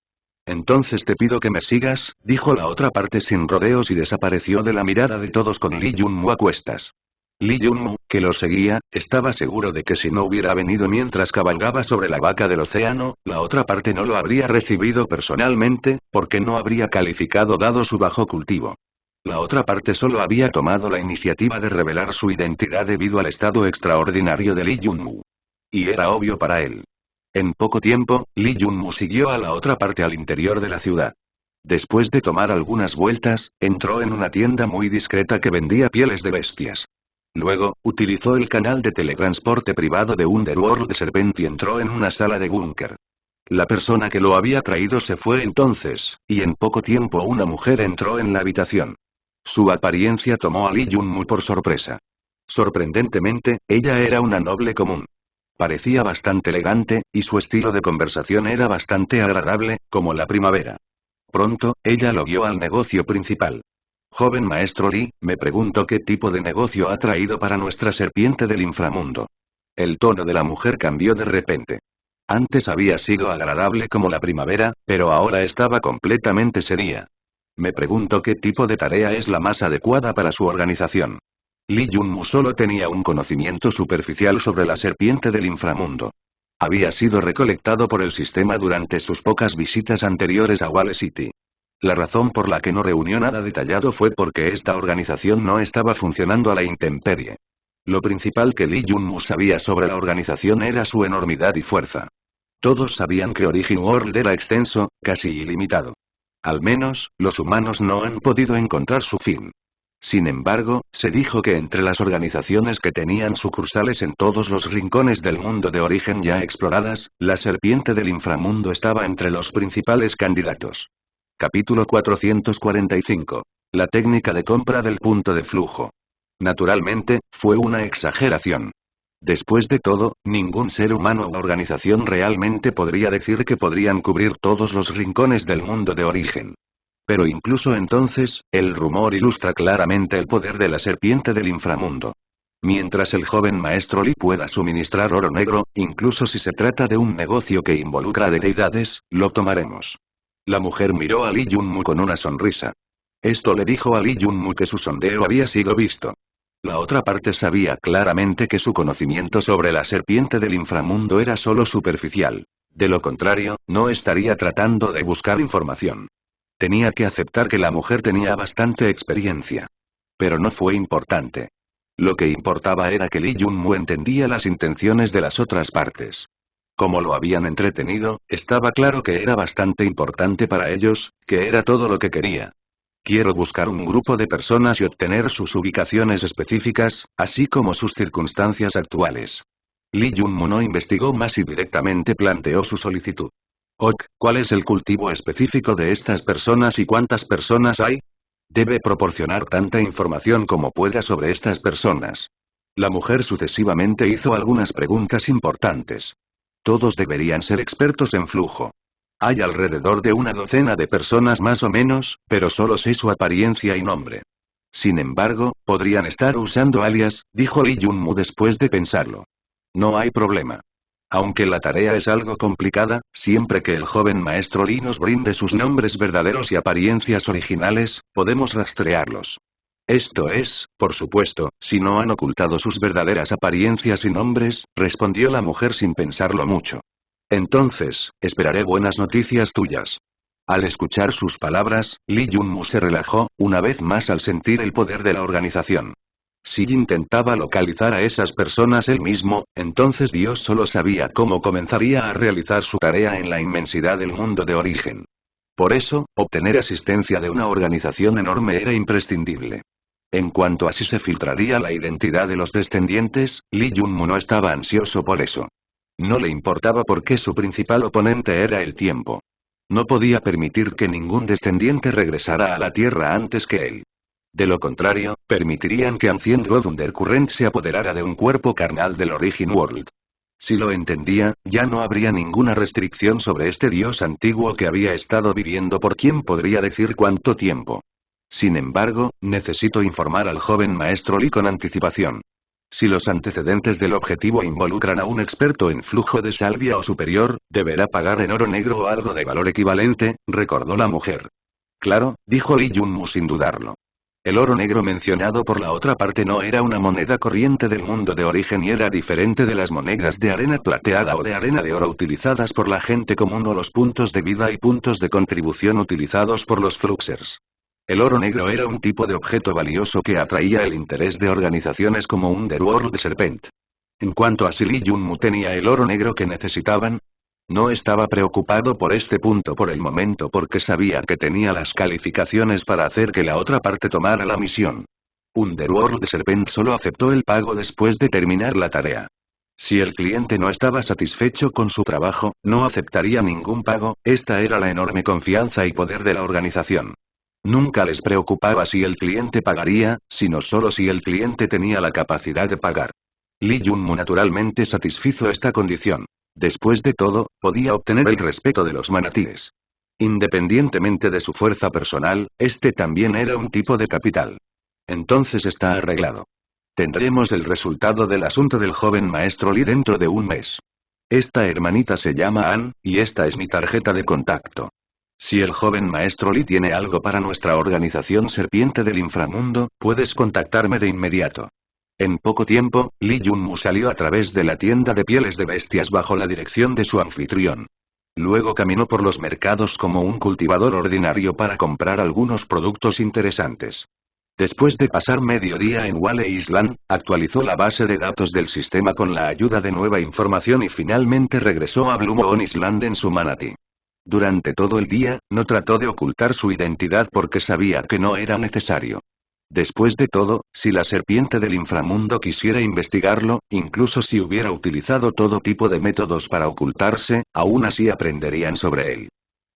[SPEAKER 1] Entonces te pido que me sigas, dijo la otra parte sin rodeos y desapareció de la mirada de todos con Lee Jun-mu a cuestas. Lee Jun-mu, que lo seguía, estaba seguro de que si no hubiera venido mientras cabalgaba sobre la vaca del océano, la otra parte no lo habría recibido personalmente, porque no habría calificado dado su bajo cultivo. La otra parte solo había tomado la iniciativa de revelar su identidad debido al estado extraordinario de Lee Jun-mu. Y era obvio para él. En poco tiempo, Lee Jun-mu siguió a la otra parte al interior de la ciudad. Después de tomar algunas vueltas, entró en una tienda muy discreta que vendía pieles de bestias. Luego, utilizó el canal de teletransporte privado de Underworld Serpent y entró en una sala de búnker. La persona que lo había traído se fue entonces, y en poco tiempo una mujer entró en la habitación. Su apariencia tomó a Lee Jun-mu por sorpresa. Sorprendentemente, ella era una noble común. Parecía bastante elegante, y su estilo de conversación era bastante agradable, como la primavera. Pronto, ella lo guió al negocio principal. Joven maestro Lee, me pregunto qué tipo de negocio ha traído para nuestra serpiente del inframundo. El tono de la mujer cambió de repente. Antes había sido agradable como la primavera, pero ahora estaba completamente seria. Me pregunto qué tipo de tarea es la más adecuada para su organización. Lee Jun-mu solo tenía un conocimiento superficial sobre la serpiente del inframundo. Había sido recolectado por el sistema durante sus pocas visitas anteriores a Wall City. La razón por la que no reunió nada detallado fue porque esta organización no estaba funcionando a la intemperie. Lo principal que Lee Jun-mu sabía sobre la organización era su enormidad y fuerza. Todos sabían que Origin World era extenso, casi ilimitado. Al menos, los humanos no han podido encontrar su fin. Sin embargo, se dijo que entre las organizaciones que tenían sucursales en todos los rincones del mundo de origen ya exploradas, la serpiente del inframundo estaba entre los principales candidatos. Capítulo 445. La técnica de compra del punto de flujo. Naturalmente, fue una exageración. Después de todo, ningún ser humano o organización realmente podría decir que podrían cubrir todos los rincones del mundo de origen. Pero incluso entonces, el rumor ilustra claramente el poder de la serpiente del inframundo. Mientras el joven maestro Lee pueda suministrar oro negro, incluso si se trata de un negocio que involucra de deidades, lo tomaremos. La mujer miró a Lee Jun-mu con una sonrisa. Esto le dijo a Lee Jun-mu que su sondeo había sido visto. La otra parte sabía claramente que su conocimiento sobre la serpiente del inframundo era solo superficial. De lo contrario, no estaría tratando de buscar información. Tenía que aceptar que la mujer tenía bastante experiencia. Pero no fue importante. Lo que importaba era que Lee Jun-mu entendía las intenciones de las otras partes. Como lo habían entretenido, estaba claro que era bastante importante para ellos, que era todo lo que quería. Quiero buscar un grupo de personas y obtener sus ubicaciones específicas, así como sus circunstancias actuales. Lee Jun-mu no investigó más y directamente planteó su solicitud. Ok, ¿cuál es el cultivo específico de estas personas y cuántas personas hay? Debe proporcionar tanta información como pueda sobre estas personas. La mujer sucesivamente hizo algunas preguntas importantes. Todos deberían ser expertos en flujo. Hay alrededor de una docena de personas más o menos, pero solo sé su apariencia y nombre. Sin embargo, podrían estar usando alias, dijo Lee Jun-mu después de pensarlo. No hay problema. Aunque la tarea es algo complicada, siempre que el joven maestro Lee nos brinde sus nombres verdaderos y apariencias originales, podemos rastrearlos. Esto es, por supuesto, si no han ocultado sus verdaderas apariencias y nombres, respondió la mujer sin pensarlo mucho. Entonces, esperaré buenas noticias tuyas. Al escuchar sus palabras, Lee Jun-mu se relajó, una vez más al sentir el poder de la organización. Si intentaba localizar a esas personas él mismo, entonces Dios solo sabía cómo comenzaría a realizar su tarea en la inmensidad del mundo de origen. Por eso, obtener asistencia de una organización enorme era imprescindible. En cuanto a si se filtraría la identidad de los descendientes, Lee Jun-mu no estaba ansioso por eso. No le importaba porque su principal oponente era el tiempo. No podía permitir que ningún descendiente regresara a la Tierra antes que él. De lo contrario, permitirían que Ancient God Undercurrent se apoderara de un cuerpo carnal del Origin World. Si lo entendía, ya no habría ninguna restricción sobre este dios antiguo que había estado viviendo por quién podría decir cuánto tiempo. Sin embargo, necesito informar al joven maestro Lee con anticipación. Si los antecedentes del objetivo involucran a un experto en flujo de salvia o superior, deberá pagar en oro negro o algo de valor equivalente, recordó la mujer. Claro, dijo Lee Jun-mu sin dudarlo. El oro negro mencionado por la otra parte no era una moneda corriente del mundo de origen y era diferente de las monedas de arena plateada o de arena de oro utilizadas por la gente común o los puntos de vida y puntos de contribución utilizados por los Fluxers. El oro negro era un tipo de objeto valioso que atraía el interés de organizaciones como Underworld Serpent. En cuanto a si Lee Jun-mu tenía el oro negro que necesitaban, no estaba preocupado por este punto por el momento porque sabía que tenía las calificaciones para hacer que la otra parte tomara la misión. Underworld Serpent solo aceptó el pago después de terminar la tarea. Si el cliente no estaba satisfecho con su trabajo, no aceptaría ningún pago, esta era la enorme confianza y poder de la organización. Nunca les preocupaba si el cliente pagaría, sino solo si el cliente tenía la capacidad de pagar. Lee Jun-mu naturalmente satisfizo esta condición. Después de todo, podía obtener el respeto de los manatíes. Independientemente de su fuerza personal, este también era un tipo de capital. Entonces está arreglado. Tendremos el resultado del asunto del joven maestro Lee dentro de un mes. Esta hermanita se llama Ann, y esta es mi tarjeta de contacto. Si el joven maestro Lee tiene algo para nuestra organización Serpiente del Inframundo, puedes contactarme de inmediato. En poco tiempo, Lee Junmu salió a través de la tienda de pieles de bestias bajo la dirección de su anfitrión. Luego caminó por los mercados como un cultivador ordinario para comprar algunos productos interesantes. Después de pasar medio día en Wale Island, actualizó la base de datos del sistema con la ayuda de nueva información y finalmente regresó a Blue Moon Island en su manatí. Durante todo el día, no trató de ocultar su identidad porque sabía que no era necesario. Después de todo, si la serpiente del inframundo quisiera investigarlo, incluso si hubiera utilizado todo tipo de métodos para ocultarse, aún así aprenderían sobre él.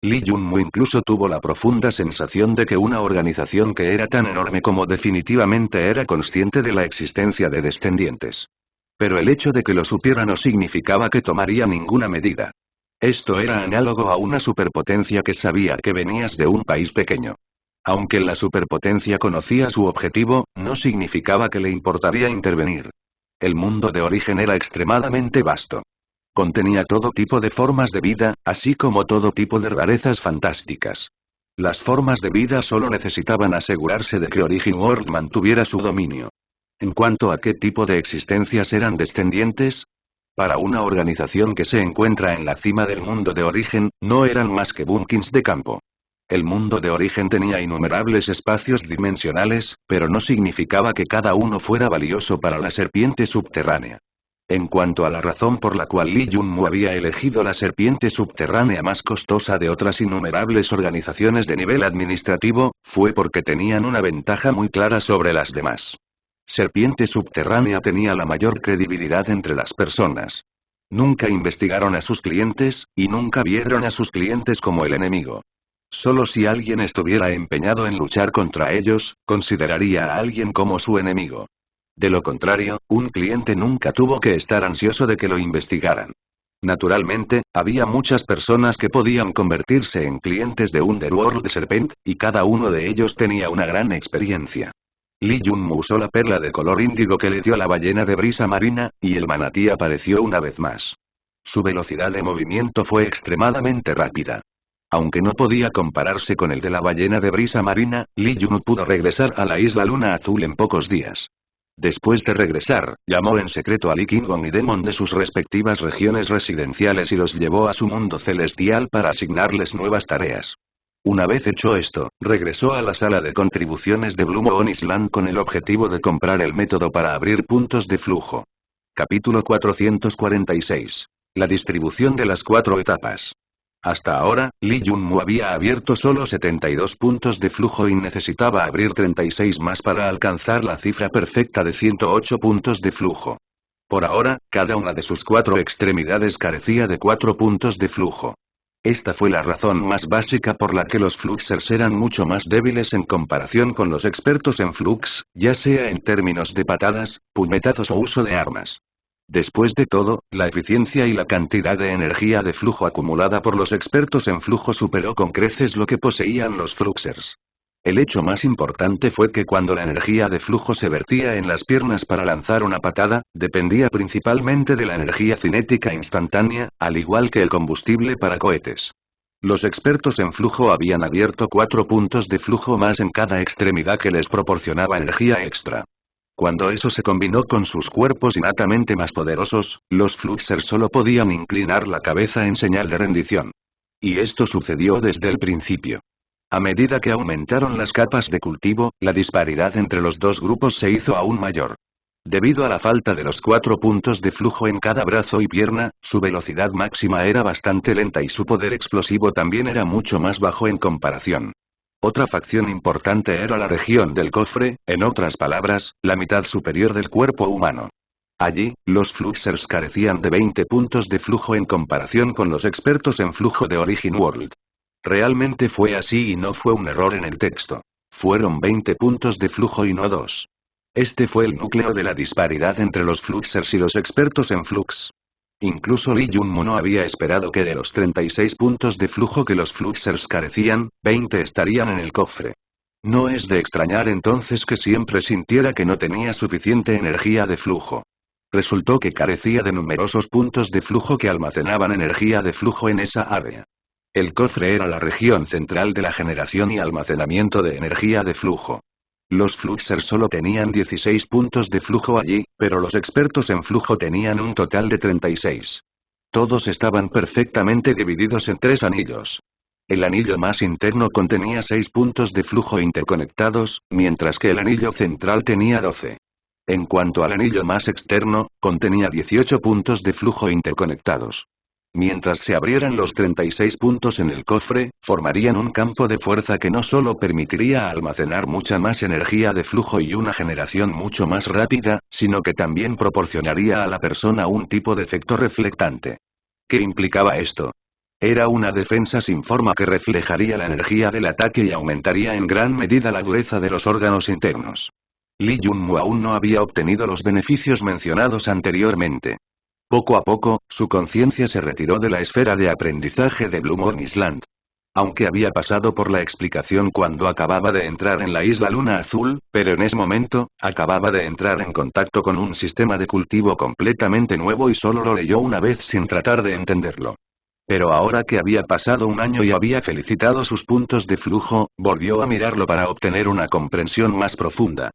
[SPEAKER 1] Lee Junmu incluso tuvo la profunda sensación de que una organización que era tan enorme como definitivamente era consciente de la existencia de descendientes. Pero el hecho de que lo supiera no significaba que tomaría ninguna medida. Esto era análogo a una superpotencia que sabía que venías de un país pequeño. Aunque la superpotencia conocía su objetivo, no significaba que le importaría intervenir. El mundo de origen era extremadamente vasto. Contenía todo tipo de formas de vida, así como todo tipo de rarezas fantásticas. Las formas de vida solo necesitaban asegurarse de que Origin World mantuviera su dominio. En cuanto a qué tipo de existencias eran descendientes, para una organización que se encuentra en la cima del mundo de origen, no eran más que bunkins de campo. El mundo de origen tenía innumerables espacios dimensionales, pero no significaba que cada uno fuera valioso para la serpiente subterránea. En cuanto a la razón por la cual Lee Junmu había elegido la serpiente subterránea más costosa de otras innumerables organizaciones de nivel administrativo, fue porque tenían una ventaja muy clara sobre las demás. Serpiente subterránea tenía la mayor credibilidad entre las personas. Nunca investigaron a sus clientes, y nunca vieron a sus clientes como el enemigo. Solo si alguien estuviera empeñado en luchar contra ellos, consideraría a alguien como su enemigo. De lo contrario, un cliente nunca tuvo que estar ansioso de que lo investigaran. Naturalmente, había muchas personas que podían convertirse en clientes de Underworld Serpent, y cada uno de ellos tenía una gran experiencia. Lee Junmu usó la perla de color índigo que le dio la ballena de brisa marina, y el manatí apareció una vez más. Su velocidad de movimiento fue extremadamente rápida. Aunque no podía compararse con el de la ballena de brisa marina, Lee Junmu pudo regresar a la isla Luna Azul en pocos días. Después de regresar, llamó en secreto a Lee King-Gong y Demon de sus respectivas regiones residenciales y los llevó a su mundo celestial para asignarles nuevas tareas. Una vez hecho esto, regresó a la sala de contribuciones de Blue Moon Island con el objetivo de comprar el método para abrir puntos de flujo. Capítulo 446. La distribución de las 4 etapas. Hasta ahora, Lee Junmu había abierto solo 72 puntos de flujo y necesitaba abrir 36 más para alcanzar la cifra perfecta de 108 puntos de flujo. Por ahora, cada una de sus 4 extremidades carecía de 4 puntos de flujo. Esta fue la razón más básica por la que los Fluxers eran mucho más débiles en comparación con los expertos en Flux, ya sea en términos de patadas, puñetazos o uso de armas. Después de todo, la eficiencia y la cantidad de energía de flujo acumulada por los expertos en flujo superó con creces lo que poseían los Fluxers. El hecho más importante fue que cuando la energía de flujo se vertía en las piernas para lanzar una patada, dependía principalmente de la energía cinética instantánea, al igual que el combustible para cohetes. Los expertos en flujo habían abierto 4 puntos de flujo más en cada extremidad que les proporcionaba energía extra. Cuando eso se combinó con sus cuerpos innatamente más poderosos, los Fluxers solo podían inclinar la cabeza en señal de rendición. Y esto sucedió desde el principio. A medida que aumentaron las capas de cultivo, la disparidad entre los dos grupos se hizo aún mayor. Debido a la falta de los 4 puntos de flujo en cada brazo y pierna, su velocidad máxima era bastante lenta y su poder explosivo también era mucho más bajo en comparación. Otra facción importante era la región del cofre, en otras palabras, la mitad superior del cuerpo humano. Allí, los Fluxers carecían de 20 puntos de flujo en comparación con los expertos en flujo de Origin World. Realmente fue así y no fue un error en el texto. Fueron 20 puntos de flujo y no 2. Este fue el núcleo de la disparidad entre los Fluxers y los expertos en Flux. Incluso Lee Junmu no había esperado que de los 36 puntos de flujo que los Fluxers carecían, 20 estarían en el cofre. No es de extrañar entonces que siempre sintiera que no tenía suficiente energía de flujo. Resultó que carecía de numerosos puntos de flujo que almacenaban energía de flujo en esa área. El cofre era la región central de la generación y almacenamiento de energía de flujo. Los Fluxers solo tenían 16 puntos de flujo allí, pero los expertos en flujo tenían un total de 36. Todos estaban perfectamente divididos en 3 anillos. El anillo más interno contenía 6 puntos de flujo interconectados, mientras que el anillo central tenía 12. En cuanto al anillo más externo, contenía 18 puntos de flujo interconectados. Mientras se abrieran los 36 puntos en el cofre, formarían un campo de fuerza que no solo permitiría almacenar mucha más energía de flujo y una generación mucho más rápida, sino que también proporcionaría a la persona un tipo de efecto reflectante. ¿Qué implicaba esto? Era una defensa sin forma que reflejaría la energía del ataque y aumentaría en gran medida la dureza de los órganos internos. Lee Junmoo aún no había obtenido los beneficios mencionados anteriormente. Poco a poco, su conciencia se retiró de la esfera de aprendizaje de Blue Moon Island. Aunque había pasado por la explicación cuando acababa de entrar en la isla Luna Azul, pero en ese momento, acababa de entrar en contacto con un sistema de cultivo completamente nuevo y solo lo leyó una vez sin tratar de entenderlo. Pero ahora que había pasado un año y había felicitado sus puntos de flujo, volvió a mirarlo para obtener una comprensión más profunda.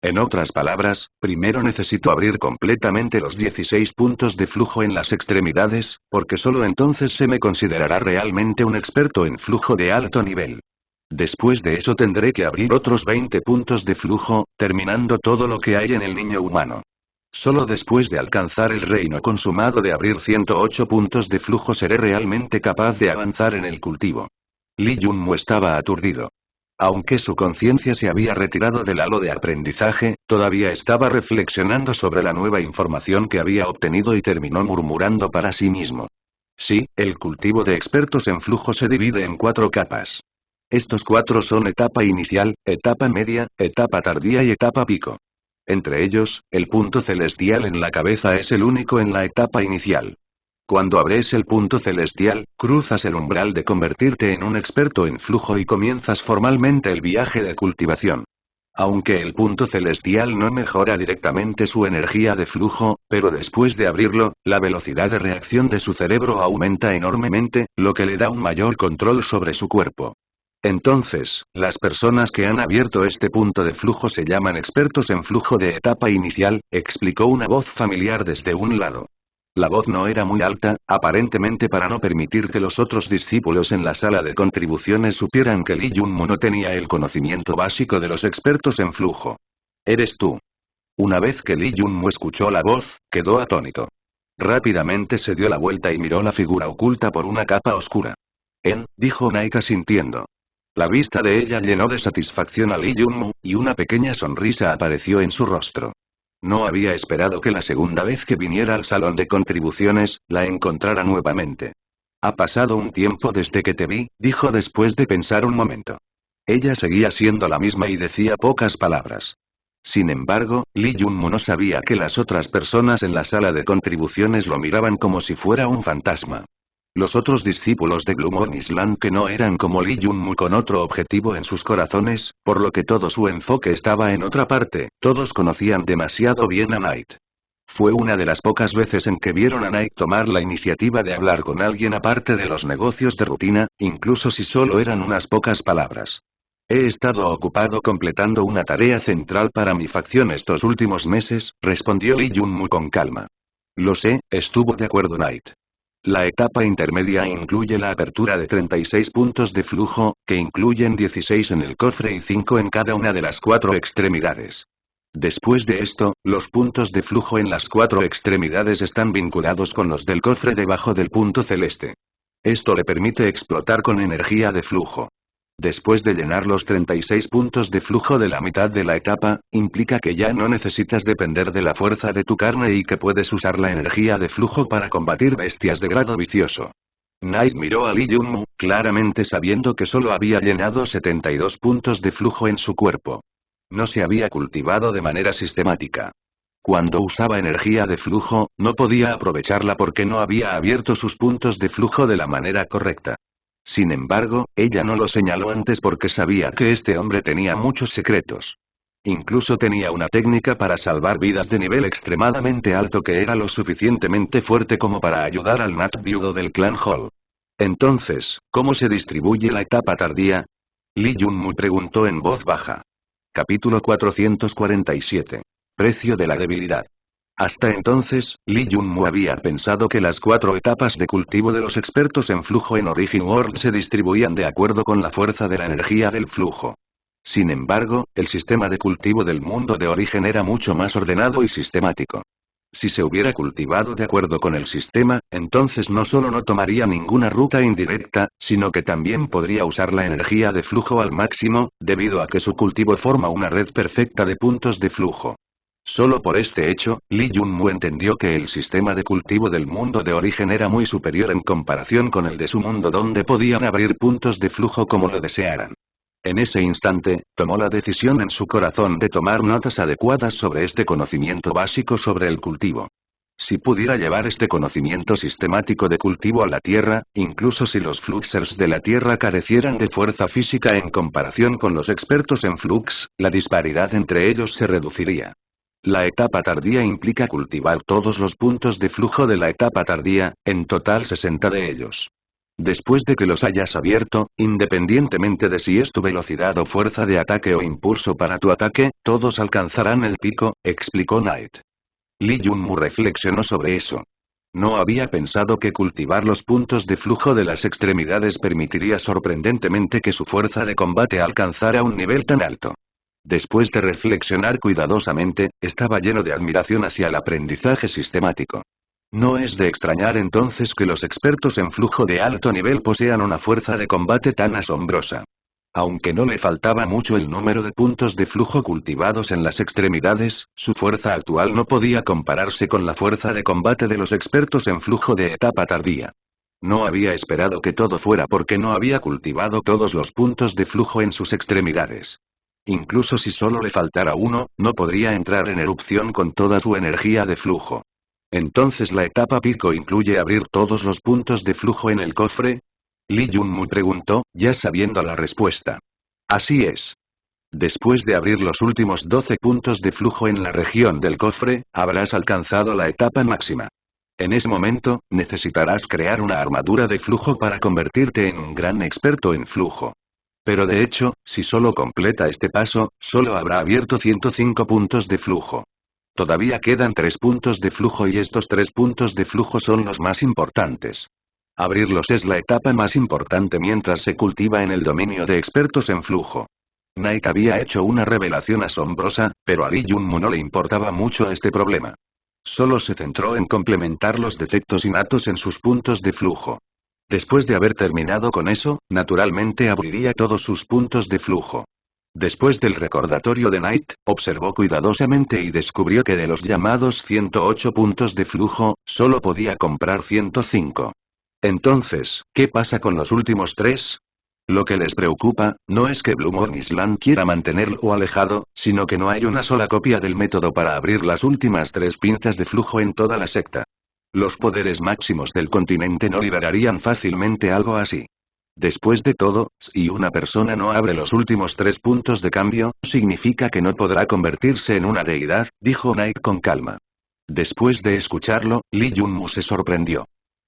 [SPEAKER 1] En otras palabras, primero necesito abrir completamente los 16 puntos de flujo en las extremidades, porque solo entonces se me considerará realmente un experto en flujo de alto nivel. Después de eso tendré que abrir otros 20 puntos de flujo, terminando todo lo que hay en el niño humano. Solo después de alcanzar el reino consumado de abrir 108 puntos de flujo seré realmente capaz de avanzar en el cultivo. Lee Junmoo estaba aturdido. Aunque su conciencia se había retirado del halo de aprendizaje, todavía estaba reflexionando sobre la nueva información que había obtenido y terminó murmurando para sí mismo. Sí, el cultivo de expertos en flujo se divide en 4 capas. Estos 4 son etapa inicial, etapa media, etapa tardía y etapa pico. Entre ellos, el punto celestial en la cabeza es el único en la etapa inicial. Cuando abres el punto celestial, cruzas el umbral de convertirte en un experto en flujo y comienzas formalmente el viaje de cultivación. Aunque el punto celestial no mejora directamente su energía de flujo, pero después de abrirlo, la velocidad de reacción de su cerebro aumenta enormemente, lo que le da un mayor control sobre su cuerpo. Entonces, las personas que han abierto este punto de flujo se llaman expertos en flujo de etapa inicial, explicó una voz familiar desde un lado. La voz no era muy alta, aparentemente para no permitir que los otros discípulos en la sala de contribuciones supieran que Lee Junmoo no tenía el conocimiento básico de los expertos en flujo. ¿Eres tú? Una vez que Lee Junmoo escuchó la voz, quedó atónito. Rápidamente se dio la vuelta y miró la figura oculta por una capa oscura. Dijo Naika sintiendo. La vista de ella llenó de satisfacción a Lee Junmoo, y una pequeña sonrisa apareció en su rostro. No había esperado que la segunda vez que viniera al salón de contribuciones, la encontrara nuevamente. Ha pasado un tiempo desde que te vi, dijo después de pensar un momento. Ella seguía siendo la misma y decía pocas palabras. Sin embargo, Lee Junmoo no sabía que las otras personas en la sala de contribuciones lo miraban como si fuera un fantasma. Los otros discípulos de Blue Moon Island que no eran como Lee Junmoo con otro objetivo en sus corazones, por lo que todo su enfoque estaba en otra parte, todos conocían demasiado bien a Knight. Fue una de las pocas veces en que vieron a Knight tomar la iniciativa de hablar con alguien aparte de los negocios de rutina, incluso si solo eran unas pocas palabras. He estado ocupado completando una tarea central para mi facción estos últimos meses, respondió Lee Junmoo con calma. Lo sé, estuvo de acuerdo Knight. La etapa intermedia incluye la apertura de 36 puntos de flujo, que incluyen 16 en el cofre y 5 en cada una de las 4 extremidades. Después de esto, los puntos de flujo en las 4 extremidades están vinculados con los del cofre debajo del punto celeste. Esto le permite explotar con energía de flujo. Después de llenar los 36 puntos de flujo de la mitad de la etapa, implica que ya no necesitas depender de la fuerza de tu carne y que puedes usar la energía de flujo para combatir bestias de grado vicioso. Knight miró a Lee Junmoo, claramente sabiendo que solo había llenado 72 puntos de flujo en su cuerpo. No se había cultivado de manera sistemática. Cuando usaba energía de flujo, no podía aprovecharla porque no había abierto sus puntos de flujo de la manera correcta. Sin embargo, ella no lo señaló antes porque sabía que este hombre tenía muchos secretos. Incluso tenía una técnica para salvar vidas de nivel extremadamente alto que era lo suficientemente fuerte como para ayudar al Nat viudo del clan Hall. Entonces, ¿cómo se distribuye la etapa tardía? Lee Junmoo preguntó en voz baja. Capítulo 447. Precio de la debilidad. Hasta entonces, Lee Junmu había pensado que las 4 etapas de cultivo de los expertos en flujo en Origin World se distribuían de acuerdo con la fuerza de la energía del flujo. Sin embargo, el sistema de cultivo del mundo de origen era mucho más ordenado y sistemático. Si se hubiera cultivado de acuerdo con el sistema, entonces no solo no tomaría ninguna ruta indirecta, sino que también podría usar la energía de flujo al máximo, debido a que su cultivo forma una red perfecta de puntos de flujo. Solo por este hecho, Lee Junmu entendió que el sistema de cultivo del mundo de origen era muy superior en comparación con el de su mundo donde podían abrir puntos de flujo como lo desearan. En ese instante, tomó la decisión en su corazón de tomar notas adecuadas sobre este conocimiento básico sobre el cultivo. Si pudiera llevar este conocimiento sistemático de cultivo a la Tierra, incluso si los fluxers de la Tierra carecieran de fuerza física en comparación con los expertos en flux, la disparidad entre ellos se reduciría. La etapa tardía implica cultivar todos los puntos de flujo de la etapa tardía, en total 60 de ellos. Después de que los hayas abierto, independientemente de si es tu velocidad o fuerza de ataque o impulso para tu ataque, todos alcanzarán el pico, explicó Knight. Lee Junmu reflexionó sobre eso. No había pensado que cultivar los puntos de flujo de las extremidades permitiría sorprendentemente que su fuerza de combate alcanzara un nivel tan alto. Después de reflexionar cuidadosamente, estaba lleno de admiración hacia el aprendizaje sistemático. No es de extrañar entonces que los expertos en flujo de alto nivel posean una fuerza de combate tan asombrosa. Aunque no le faltaba mucho el número de puntos de flujo cultivados en las extremidades, su fuerza actual no podía compararse con la fuerza de combate de los expertos en flujo de etapa tardía. No había esperado que todo fuera porque no había cultivado todos los puntos de flujo en sus extremidades. Incluso si solo le faltara uno, no podría entrar en erupción con toda su energía de flujo. Entonces la etapa pico incluye abrir todos los puntos de flujo en el cofre. Lee Junmu preguntó, ya sabiendo la respuesta. Así es. Después de abrir los últimos 12 puntos de flujo en la región del cofre, habrás alcanzado la etapa máxima. En ese momento, necesitarás crear una armadura de flujo para convertirte en un gran experto en flujo. Pero de hecho, si solo completa este paso, solo habrá abierto 105 puntos de flujo. Todavía quedan 3 puntos de flujo y estos 3 puntos de flujo son los más importantes. Abrirlos es la etapa más importante mientras se cultiva en el dominio de expertos en flujo. Knight había hecho una revelación asombrosa, pero a Lee Junmu no le importaba mucho este problema. Solo se centró en complementar los defectos innatos en sus puntos de flujo. Después de haber terminado con eso, naturalmente abriría todos sus puntos de flujo. Después del recordatorio de Knight, observó cuidadosamente y descubrió que de los llamados 108 puntos de flujo, solo podía comprar 105. Entonces, ¿qué pasa con los últimos 3? Lo que les preocupa, no es que Blue Moon Island quiera mantenerlo alejado, sino que no hay una sola copia del método para abrir las últimas 3 pinzas de flujo en toda la secta. Los poderes máximos del continente no liberarían fácilmente algo así. Después de todo, si una persona no abre los últimos 3 puntos de cambio, significa que no podrá convertirse en una deidad, dijo Knight con calma. Después de escucharlo, Lee Junmu se sorprendió.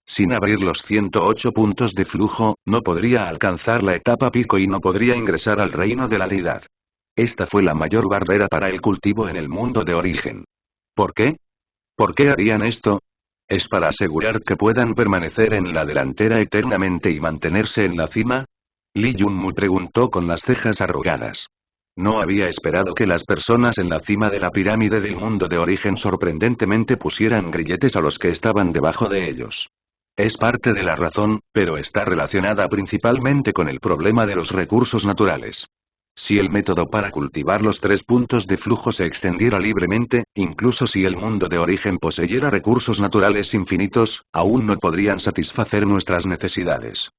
[SPEAKER 1] Sin abrir los 108 puntos de flujo, no podría alcanzar la etapa pico y no podría ingresar al reino de la deidad. Esta fue la mayor barrera para el cultivo en el mundo de origen. ¿Por qué? ¿Por qué harían esto? ¿Es para asegurar que puedan permanecer en la delantera eternamente y mantenerse en la cima? Lee Junmu preguntó con las cejas arrugadas. No había esperado que las personas en la cima de la pirámide del mundo de origen sorprendentemente pusieran grilletes a los que estaban debajo de ellos. Es parte de la razón, pero está relacionada principalmente con el problema de los recursos naturales. Si el método para cultivar los 3 puntos de flujo se extendiera libremente, incluso si el mundo de origen poseyera recursos naturales infinitos, aún no podrían satisfacer nuestras necesidades.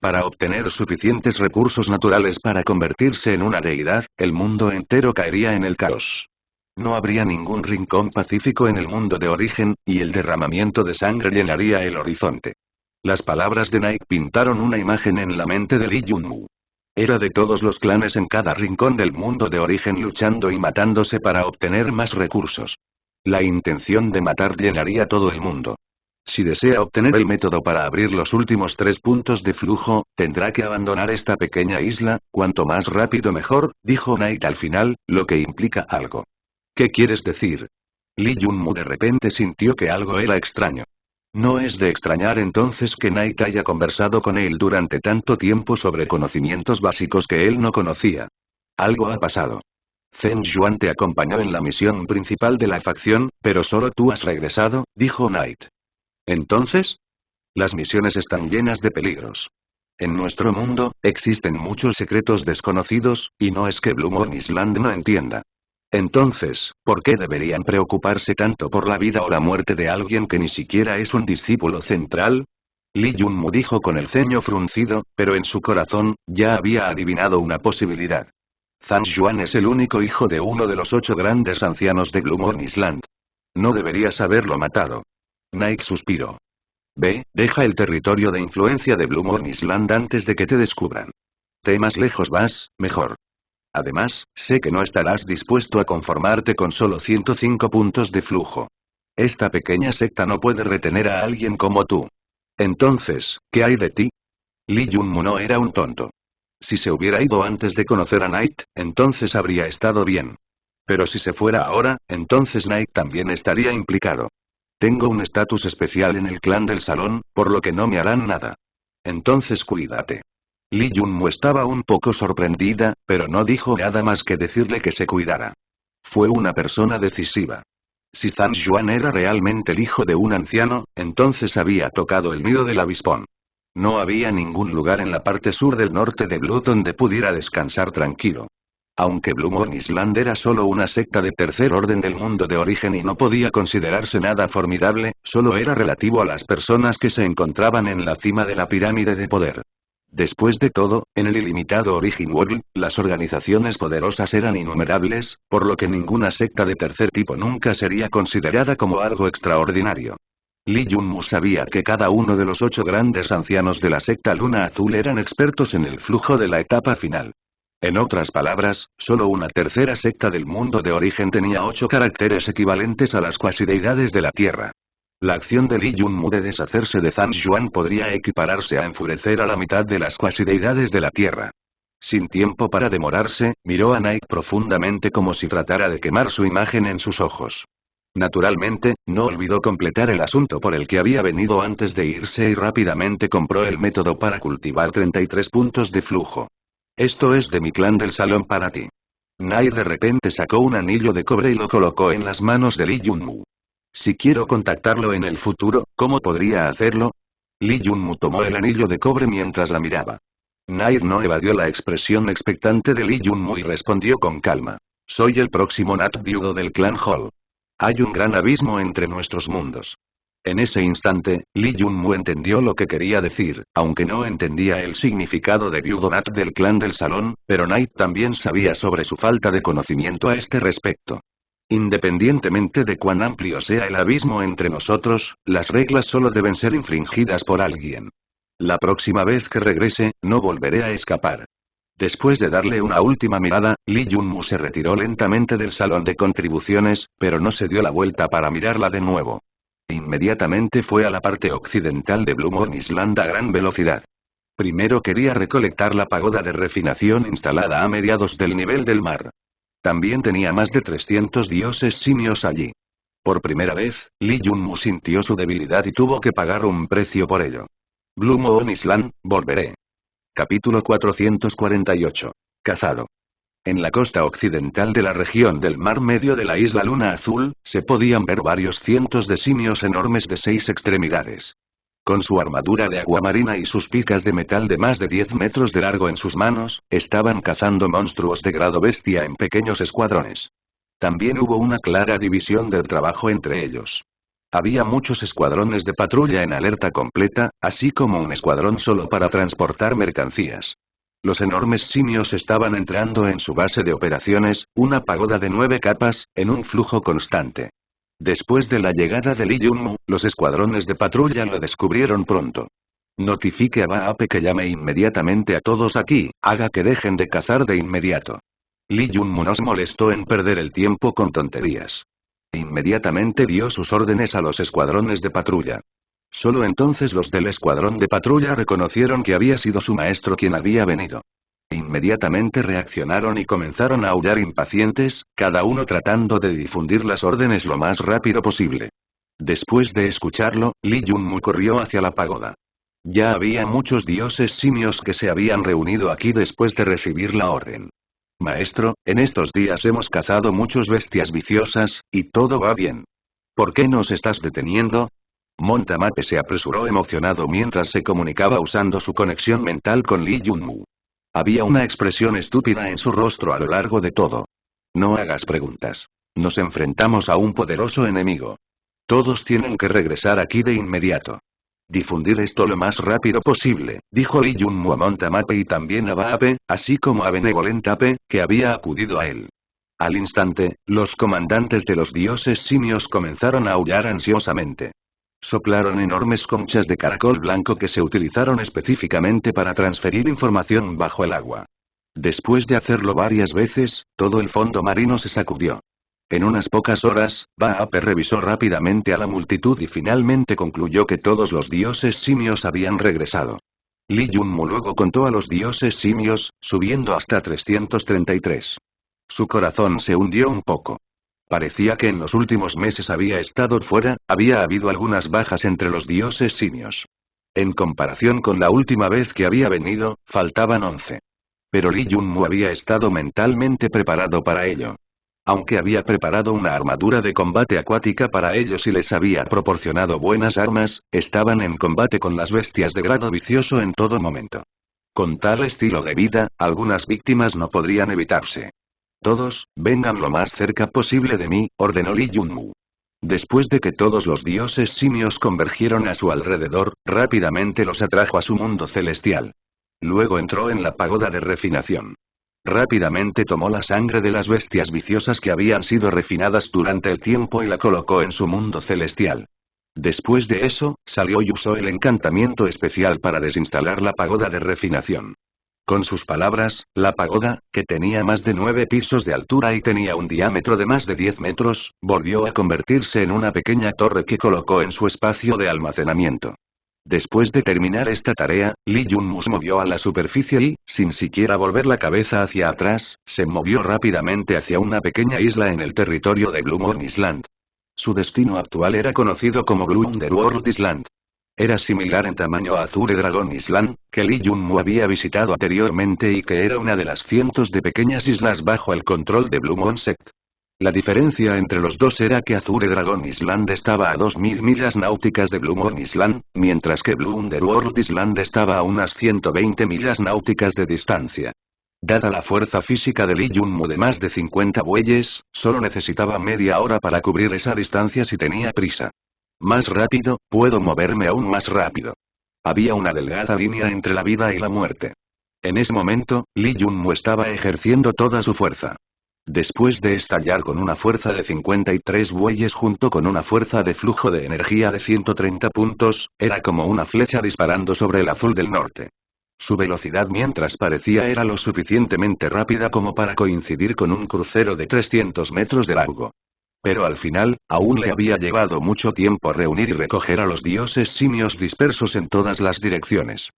[SPEAKER 1] Para obtener suficientes recursos naturales para convertirse en una deidad, el mundo entero caería en el caos. No habría ningún rincón pacífico en el mundo de origen, y el derramamiento de sangre llenaría el horizonte. Las palabras de Knight pintaron una imagen en la mente de Lee Junmu. Era de todos los clanes en cada rincón del mundo de origen luchando y matándose para obtener más recursos. La intención de matar llenaría todo el mundo. Si desea obtener el método para abrir los últimos 3 puntos de flujo, tendrá que abandonar esta pequeña isla, cuanto más rápido mejor, dijo Knight al final, lo que implica algo. ¿Qué quieres decir? Lee Junmu de repente sintió que algo era extraño. No es de extrañar entonces que Knight haya conversado con él durante tanto tiempo sobre conocimientos básicos que él no conocía. Algo ha pasado. Zheng Yuan te acompañó en la misión principal de la facción, pero solo tú has regresado, dijo Knight. Entonces, las misiones están llenas de peligros. En nuestro mundo, existen muchos secretos desconocidos, y no es que Blue Moon Island no entienda. Entonces, ¿por qué deberían preocuparse tanto por la vida o la muerte de alguien que ni siquiera es un discípulo central? Lee Junmu dijo con el ceño fruncido, pero en su corazón, ya había adivinado una posibilidad. Zhang Yuan es el único hijo de uno de los 8 grandes ancianos de Blue Moon Island. No deberías haberlo matado. Knight suspiró. Ve, deja el territorio de influencia de Blue Moon Island antes de que te descubran. Te más lejos vas, mejor. Además, sé que no estarás dispuesto a conformarte con solo 105 puntos de flujo. Esta pequeña secta no puede retener a alguien como tú. Entonces, ¿qué hay de ti? Lee Junmu no era un tonto. Si se hubiera ido antes de conocer a Knight, entonces habría estado bien. Pero si se fuera ahora, entonces Knight también estaría implicado. Tengo un estatus especial en el clan del salón, por lo que no me harán nada. Entonces cuídate. Lee Junmu estaba un poco sorprendida, pero no dijo nada más que decirle que se cuidara. Fue una persona decisiva. Si Zhang Yuan era realmente el hijo de un anciano, entonces había tocado el nido del avispón. No había ningún lugar en la parte sur del norte de Blue donde pudiera descansar tranquilo. Aunque Blue Moon Island era solo una secta de tercer orden del mundo de origen y no podía considerarse nada formidable, solo era relativo a las personas que se encontraban en la cima de la pirámide de poder. Después de todo, en el ilimitado Origin World, las organizaciones poderosas eran innumerables, por lo que ninguna secta de tercer tipo nunca sería considerada como algo extraordinario. Lee Junmu sabía que cada uno de los 8 grandes ancianos de la secta Luna Azul eran expertos en el flujo de la etapa final. En otras palabras, solo una tercera secta del mundo de origen tenía 8 caracteres equivalentes a las cuasideidades de la Tierra. La acción de Lee Junmu de deshacerse de Zhang Yuan podría equipararse a enfurecer a la mitad de las cuasideidades de la Tierra. Sin tiempo para demorarse, miró a Knight profundamente como si tratara de quemar su imagen en sus ojos. Naturalmente, no olvidó completar el asunto por el que había venido antes de irse y rápidamente compró el método para cultivar 33 puntos de flujo. Esto es de mi clan del salón para ti. Knight de repente sacó un anillo de cobre y lo colocó en las manos de Lee Junmu. Si quiero contactarlo en el futuro, ¿cómo podría hacerlo? Lee Junmu tomó el anillo de cobre mientras la miraba. Knight no evadió la expresión expectante de Lee Junmu y respondió con calma. Soy el próximo Nat viudo del clan Hall. Hay un gran abismo entre nuestros mundos. En ese instante, Lee Junmu entendió lo que quería decir, aunque no entendía el significado de viudo Nat del clan del salón, pero Knight también sabía sobre su falta de conocimiento a este respecto. Independientemente de cuán amplio sea el abismo entre nosotros, las reglas solo deben ser infringidas por alguien. La próxima vez que regrese, no volveré a escapar. Después de darle una última mirada, Lee Junmu se retiró lentamente del salón de contribuciones, pero no se dio la vuelta para mirarla de nuevo. Inmediatamente fue a la parte occidental de Blue Moon Island a gran velocidad. Primero quería recolectar la pagoda de refinación instalada a mediados del nivel del mar. También tenía más de 300 dioses simios allí. Por primera vez, Lee Junmu sintió su debilidad y tuvo que pagar un precio por ello. Blue Moon Island, volveré. Capítulo 448. Cazado. En la costa occidental de la región del Mar Medio de la isla Luna Azul, se podían ver varios cientos de simios enormes de 6 extremidades. Con su armadura de agua marina y sus picas de metal de más de 10 metros de largo en sus manos, estaban cazando monstruos de grado bestia en pequeños escuadrones. También hubo una clara división del trabajo entre ellos. Había muchos escuadrones de patrulla en alerta completa, así como un escuadrón solo para transportar mercancías. Los enormes simios estaban entrando en su base de operaciones, una pagoda de 9 capas, en un flujo constante. Después de la llegada de Lee Junmu, los escuadrones de patrulla lo descubrieron pronto. Notifique a Baape que llame inmediatamente a todos aquí, haga que dejen de cazar de inmediato. Lee Junmu no se molestó en perder el tiempo con tonterías. Inmediatamente dio sus órdenes a los escuadrones de patrulla. Solo entonces los del escuadrón de patrulla reconocieron que había sido su maestro quien había venido. Inmediatamente reaccionaron y comenzaron a aullar impacientes, cada uno tratando de difundir las órdenes lo más rápido posible. Después de escucharlo, Li Yunmu corrió hacia la pagoda. Ya había muchos dioses simios que se habían reunido aquí después de recibir la orden. Maestro, en estos días hemos cazado muchas bestias viciosas, y todo va bien. ¿Por qué nos estás deteniendo? Montamape se apresuró emocionado mientras se comunicaba usando su conexión mental con Li Yunmu. Había una expresión estúpida en su rostro a lo largo de todo. No hagas preguntas. Nos enfrentamos a un poderoso enemigo. Todos tienen que regresar aquí de inmediato. Difundir esto lo más rápido posible, dijo Li Yunmu a Montamape y también a Baape, así como a Benevolent Ape, que había acudido a él. Al instante, los comandantes de los dioses simios comenzaron a aullar ansiosamente. Soplaron enormes conchas de caracol blanco que se utilizaron específicamente para transferir información bajo el agua. Después de hacerlo varias veces, todo el fondo marino se sacudió. En unas pocas horas, Baape revisó rápidamente a la multitud y finalmente concluyó que todos los dioses simios habían regresado. Li Yunmu luego contó a los dioses simios, subiendo hasta 333. Su corazón se hundió un poco. Parecía que en los últimos meses había estado fuera, había habido algunas bajas entre los dioses simios. En comparación con la última vez que había venido, faltaban 11. Pero Li Yunmu había estado mentalmente preparado para ello. Aunque había preparado una armadura de combate acuática para ellos y les había proporcionado buenas armas, estaban en combate con las bestias de grado vicioso en todo momento. Con tal estilo de vida, algunas víctimas no podrían evitarse. Todos, vengan lo más cerca posible de mí, ordenó Li Yunmu. Después de que todos los dioses simios convergieron a su alrededor, rápidamente los atrajo a su mundo celestial. Luego entró en la pagoda de refinación. Rápidamente tomó la sangre de las bestias viciosas que habían sido refinadas durante el tiempo y la colocó en su mundo celestial. Después de eso, salió y usó el encantamiento especial para desinstalar la pagoda de refinación. Con sus palabras, la pagoda, que tenía más de 9 pisos de altura y tenía un diámetro de más de 10 metros, volvió a convertirse en una pequeña torre que colocó en su espacio de almacenamiento. Después de terminar esta tarea, Li Yunmu se movió a la superficie y, sin siquiera volver la cabeza hacia atrás, se movió rápidamente hacia una pequeña isla en el territorio de Blue Moon Island. Su destino actual era conocido como Blue Underworld Island. Era similar en tamaño a Azure Dragon Island, que Li Yunmu había visitado anteriormente y que era una de las cientos de pequeñas islas bajo el control de Blue Moon Sect. La diferencia entre los dos era que Azure Dragon Island estaba a 2000 millas náuticas de Blue Moon Island, mientras que Blue Underworld Island estaba a unas 120 millas náuticas de distancia. Dada la fuerza física de Li Yunmu de más de 50 bueyes, solo necesitaba media hora para cubrir esa distancia si tenía prisa. Más rápido, puedo moverme aún más rápido. Había una delgada línea entre la vida y la muerte. En ese momento, Li Yunmu estaba ejerciendo toda su fuerza. Después de estallar con una fuerza de 53 bueyes junto con una fuerza de flujo de energía de 130 puntos, era como una flecha disparando sobre el azul del norte. Su velocidad mientras parecía era lo suficientemente rápida como para coincidir con un crucero de 300 metros de largo. Pero al final, aún le había llevado mucho tiempo reunir y recoger a los dioses simios dispersos en todas las direcciones.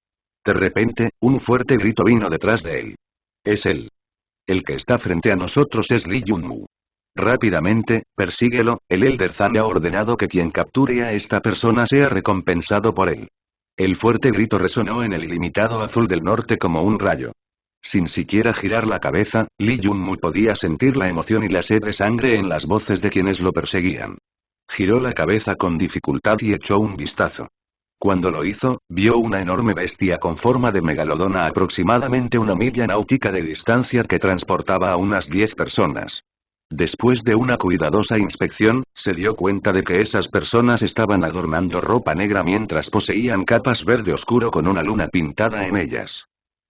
[SPEAKER 1] De repente, un fuerte grito vino detrás de él. Es él. El que está frente a nosotros es Li Yunmu. Rápidamente, persíguelo, el Elder Zan ha ordenado que quien capture a esta persona sea recompensado por él. El fuerte grito resonó en el ilimitado azul del norte como un rayo. Sin siquiera girar la cabeza, Li Yunmu podía sentir la emoción y la sed de sangre en las voces de quienes lo perseguían. Giró la cabeza con dificultad y echó un vistazo. Cuando lo hizo, vio una enorme bestia con forma de megalodón a aproximadamente 1 milla náutica de distancia que transportaba a unas 10 personas. Después de una cuidadosa inspección, se dio cuenta de que esas personas estaban adornando ropa negra mientras poseían capas verde oscuro con una luna pintada en ellas.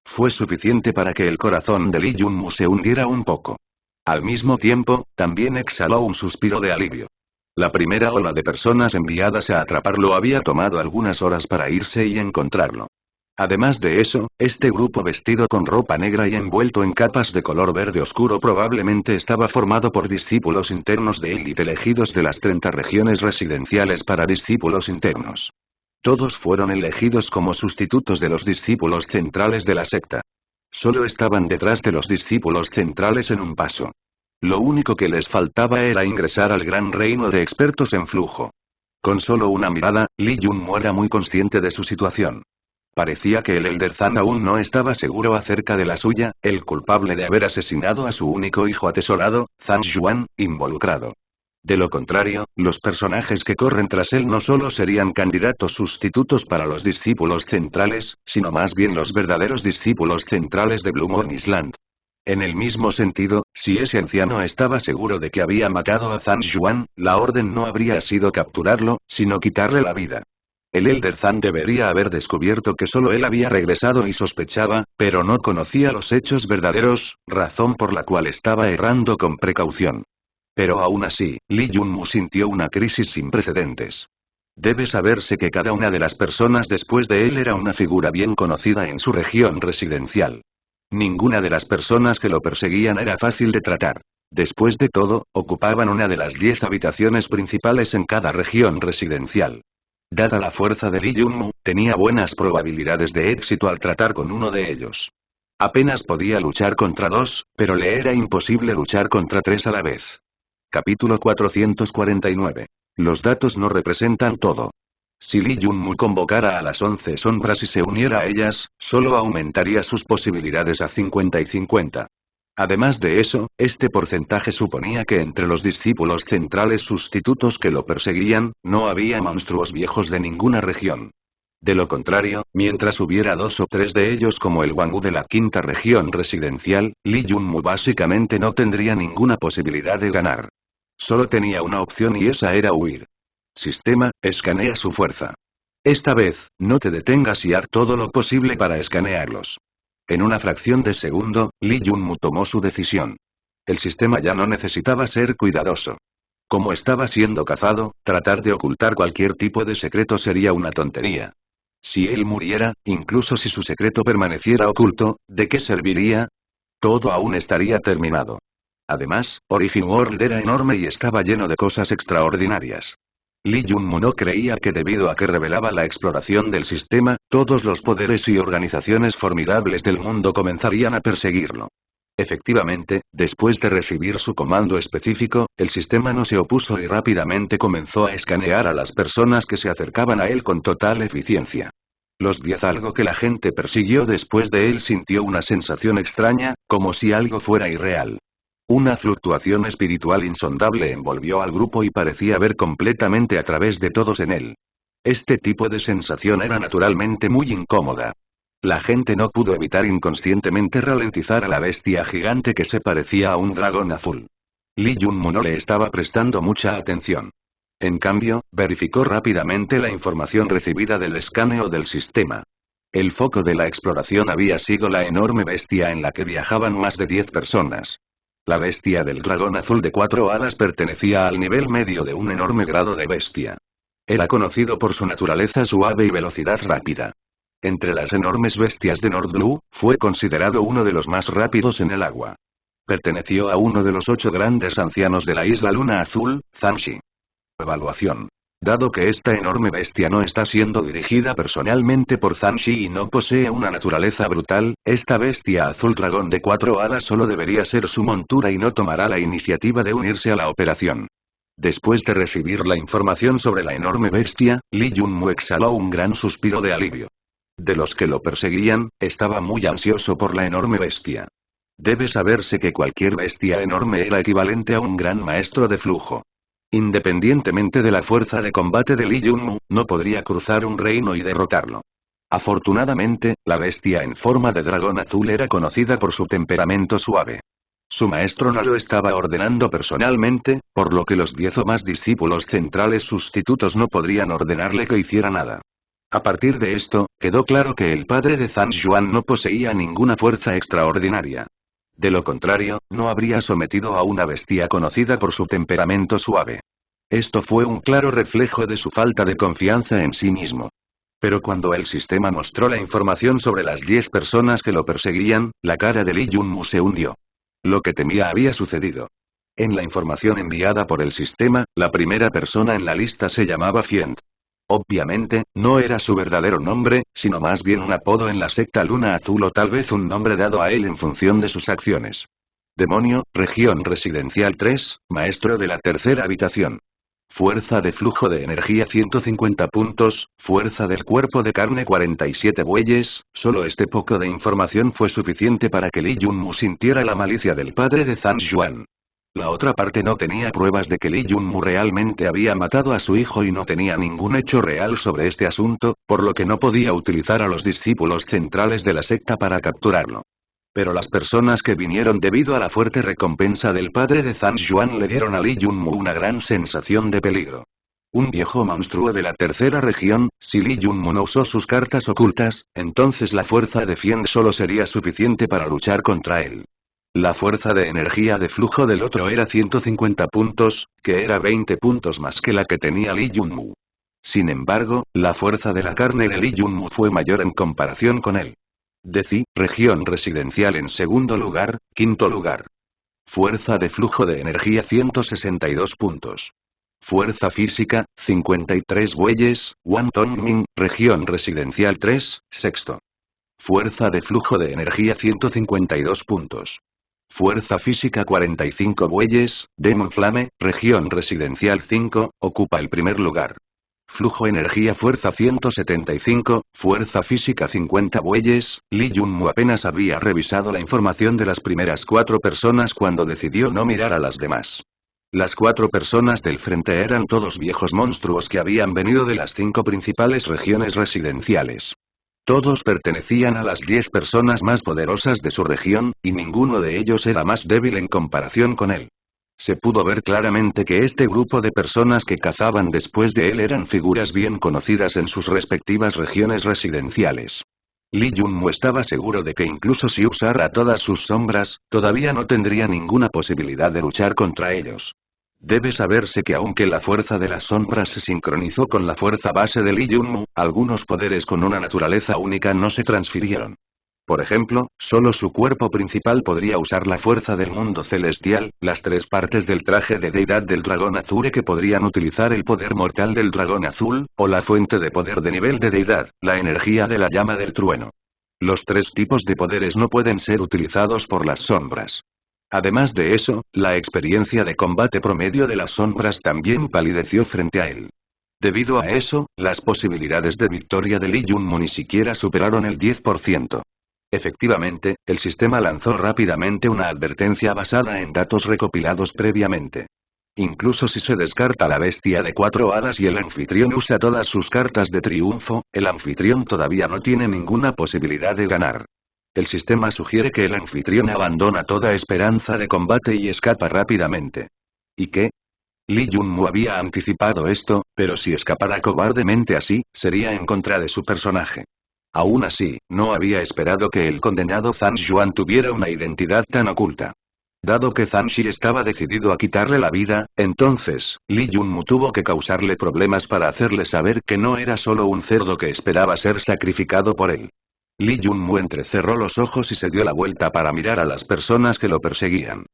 [SPEAKER 1] Fue suficiente para que el corazón de Li Yunmu se hundiera un poco. Al mismo tiempo, también exhaló un suspiro de alivio. La primera ola de personas enviadas a atraparlo había tomado algunas horas para irse y encontrarlo. Además de eso, este grupo vestido con ropa negra y envuelto en capas de color verde oscuro probablemente estaba formado por discípulos internos de élite elegidos de las 30 regiones residenciales para discípulos internos. Todos fueron elegidos como sustitutos de los discípulos centrales de la secta. Solo estaban detrás de los discípulos centrales en un paso. Lo único que les faltaba era ingresar al gran reino de expertos en flujo. Con solo una mirada, Lee Jun-mu era muy consciente de su situación. Parecía que el Elder Zan aún no estaba seguro acerca de la suya, el culpable de haber asesinado a su único hijo atesorado, Zhang Xuan, involucrado. De lo contrario, los personajes que corren tras él no solo serían candidatos sustitutos para los discípulos centrales, sino más bien los verdaderos discípulos centrales de Blue Moon Island. En el mismo sentido, si ese anciano estaba seguro de que había matado a Zhang Xuan, la orden no habría sido capturarlo, sino quitarle la vida. El Elder Zan debería haber descubierto que solo él había regresado y sospechaba, pero no conocía los hechos verdaderos, razón por la cual estaba errando con precaución. Pero aún así, Lee Jun-mu sintió una crisis sin precedentes. Debe saberse que cada una de las personas después de él era una figura bien conocida en su región residencial. Ninguna de las personas que lo perseguían era fácil de tratar. Después de todo, ocupaban una de las 10 habitaciones principales en cada región residencial. Dada la fuerza de Lee Jun-mu, tenía buenas probabilidades de éxito al tratar con uno de ellos. Apenas podía luchar contra 2, pero le era imposible luchar contra 3 a la vez. Capítulo 449. Los datos no representan todo. Si Lee Jun-mu convocara a las 11 sombras y se uniera a ellas, solo aumentaría sus posibilidades a 50 y 50. Además de eso, este porcentaje suponía que entre los discípulos centrales sustitutos que lo perseguían, no había monstruos viejos de ninguna región. De lo contrario, mientras hubiera 2 o 3 de ellos como el Wangwu de la quinta región residencial, Lee Jun-mu básicamente no tendría ninguna posibilidad de ganar. Solo tenía una opción y esa era huir. Sistema, escanea su fuerza. Esta vez, no te detengas y haz todo lo posible para escanearlos. En una fracción de segundo, Lee Jun-mu tomó su decisión. El sistema ya no necesitaba ser cuidadoso. Como estaba siendo cazado, tratar de ocultar cualquier tipo de secreto sería una tontería. Si él muriera, incluso si su secreto permaneciera oculto, ¿de qué serviría? Todo aún estaría terminado. Además, Origin World era enorme y estaba lleno de cosas extraordinarias. Lee Jun-mu no creía que debido a que revelaba la exploración del sistema, todos los poderes y organizaciones formidables del mundo comenzarían a perseguirlo. Efectivamente, después de recibir su comando específico, el sistema no se opuso y rápidamente comenzó a escanear a las personas que se acercaban a él con total eficiencia. Los 10 algo que la gente persiguió después de él sintió una sensación extraña, como si algo fuera irreal. Una fluctuación espiritual insondable envolvió al grupo y parecía ver completamente a través de todos en él. Este tipo de sensación era naturalmente muy incómoda. La gente no pudo evitar inconscientemente ralentizar a la bestia gigante que se parecía a un dragón azul. Lee Jun-mu no le estaba prestando mucha atención. En cambio, verificó rápidamente la información recibida del escaneo del sistema. El foco de la exploración había sido la enorme bestia en la que viajaban más de 10 personas. La bestia del dragón azul de 4 alas pertenecía al nivel medio de un enorme grado de bestia. Era conocido por su naturaleza suave y velocidad rápida. Entre las enormes bestias de North Blue, fue considerado uno de los más rápidos en el agua. Perteneció a uno de los 8 grandes ancianos de la isla Luna Azul, Zanshi. Evaluación. Dado que esta enorme bestia no está siendo dirigida personalmente por Zanshi y no posee una naturaleza brutal, esta bestia azul dragón de 4 alas solo debería ser su montura y no tomará la iniciativa de unirse a la operación. Después de recibir la información sobre la enorme bestia, Lee Jun-mu exhaló un gran suspiro de alivio. De los que lo perseguían, estaba muy ansioso por la enorme bestia. Debe saberse que cualquier bestia enorme era equivalente a un gran maestro de flujo. Independientemente de la fuerza de combate de Lee Jun-mu, no podría cruzar un reino y derrotarlo. Afortunadamente, la bestia en forma de dragón azul era conocida por su temperamento suave. Su maestro no lo estaba ordenando personalmente, por lo que los 10 o más discípulos centrales sustitutos no podrían ordenarle que hiciera nada. A partir de esto, quedó claro que el padre de Zhang Xuan no poseía ninguna fuerza extraordinaria. De lo contrario, no habría sometido a una bestia conocida por su temperamento suave. Esto fue un claro reflejo de su falta de confianza en sí mismo. Pero cuando el sistema mostró la información sobre las 10 personas que lo perseguían, la cara de Lee Jun-mu se hundió. Lo que temía había sucedido. En la información enviada por el sistema, la primera persona en la lista se llamaba Fient. Obviamente, no era su verdadero nombre, sino más bien un apodo en la secta Luna Azul o tal vez un nombre dado a él en función de sus acciones. Demonio, región residencial 3, maestro de la tercera habitación. Fuerza de flujo de energía 150 puntos, fuerza del cuerpo de carne 47 bueyes, solo este poco de información fue suficiente para que Li Yunmu sintiera la malicia del padre de Zhang Yuan. La otra parte no tenía pruebas de que Li Yunmu realmente había matado a su hijo y no tenía ningún hecho real sobre este asunto, por lo que no podía utilizar a los discípulos centrales de la secta para capturarlo. Pero las personas que vinieron debido a la fuerte recompensa del padre de Zhang Yuan le dieron a Li Yunmu una gran sensación de peligro. Un viejo monstruo de la tercera región, si Li Yunmu no usó sus cartas ocultas, entonces la fuerza de Fiend solo sería suficiente para luchar contra él. La fuerza de energía de flujo del otro era 150 puntos, que era 20 puntos más que la que tenía Li Yunmu. Sin embargo, la fuerza de la carne de Li Yunmu fue mayor en comparación con él. Región residencial en segundo lugar, quinto lugar. Fuerza de flujo de energía 162 puntos. Fuerza física, 53 bueyes, Wantongming, región residencial 3, sexto. Fuerza de flujo de energía 152 puntos. Fuerza física 45 bueyes, Demon Flame, región residencial 5, ocupa el primer lugar. Flujo energía fuerza 175, fuerza física 50 bueyes, Li Yunmu apenas había revisado la información de las primeras 4 personas cuando decidió no mirar a las demás. Las 4 personas del frente eran todos viejos monstruos que habían venido de las 5 principales regiones residenciales. Todos pertenecían a las 10 personas más poderosas de su región, y ninguno de ellos era más débil en comparación con él. Se pudo ver claramente que este grupo de personas que cazaban después de él eran figuras bien conocidas en sus respectivas regiones residenciales. Li Yunmu estaba seguro de que incluso si usara todas sus sombras, todavía no tendría ninguna posibilidad de luchar contra ellos. Debe saberse que aunque la fuerza de las sombras se sincronizó con la fuerza base de Li Yunmu, algunos poderes con una naturaleza única no se transfirieron. Por ejemplo, solo su cuerpo principal podría usar la fuerza del mundo celestial, las 3 partes del traje de deidad del dragón azul que podrían utilizar el poder mortal del dragón azul, o la fuente de poder de nivel de deidad, la energía de la llama del trueno. Los 3 tipos de poderes no pueden ser utilizados por las sombras. Además de eso, la experiencia de combate promedio de las sombras también palideció frente a él. Debido a eso, las posibilidades de victoria de Li Yunmu ni siquiera superaron el 10%. Efectivamente, el sistema lanzó rápidamente una advertencia basada en datos recopilados previamente. Incluso si se descarta la bestia de 4 alas y el anfitrión usa todas sus cartas de triunfo, el anfitrión todavía no tiene ninguna posibilidad de ganar. El sistema sugiere que el anfitrión abandona toda esperanza de combate y escapa rápidamente. ¿Y qué? Li Yunmu había anticipado esto, pero si escapara cobardemente así, sería en contra de su personaje. Aún así, no había esperado que el condenado Zhang Yuan tuviera una identidad tan oculta. Dado que Zhang Shi estaba decidido a quitarle la vida, entonces, Li Yunmu tuvo que causarle problemas para hacerle saber que no era solo un cerdo que esperaba ser sacrificado por él. Li Yunmu entrecerró los ojos y se dio la vuelta para mirar a las personas que lo perseguían.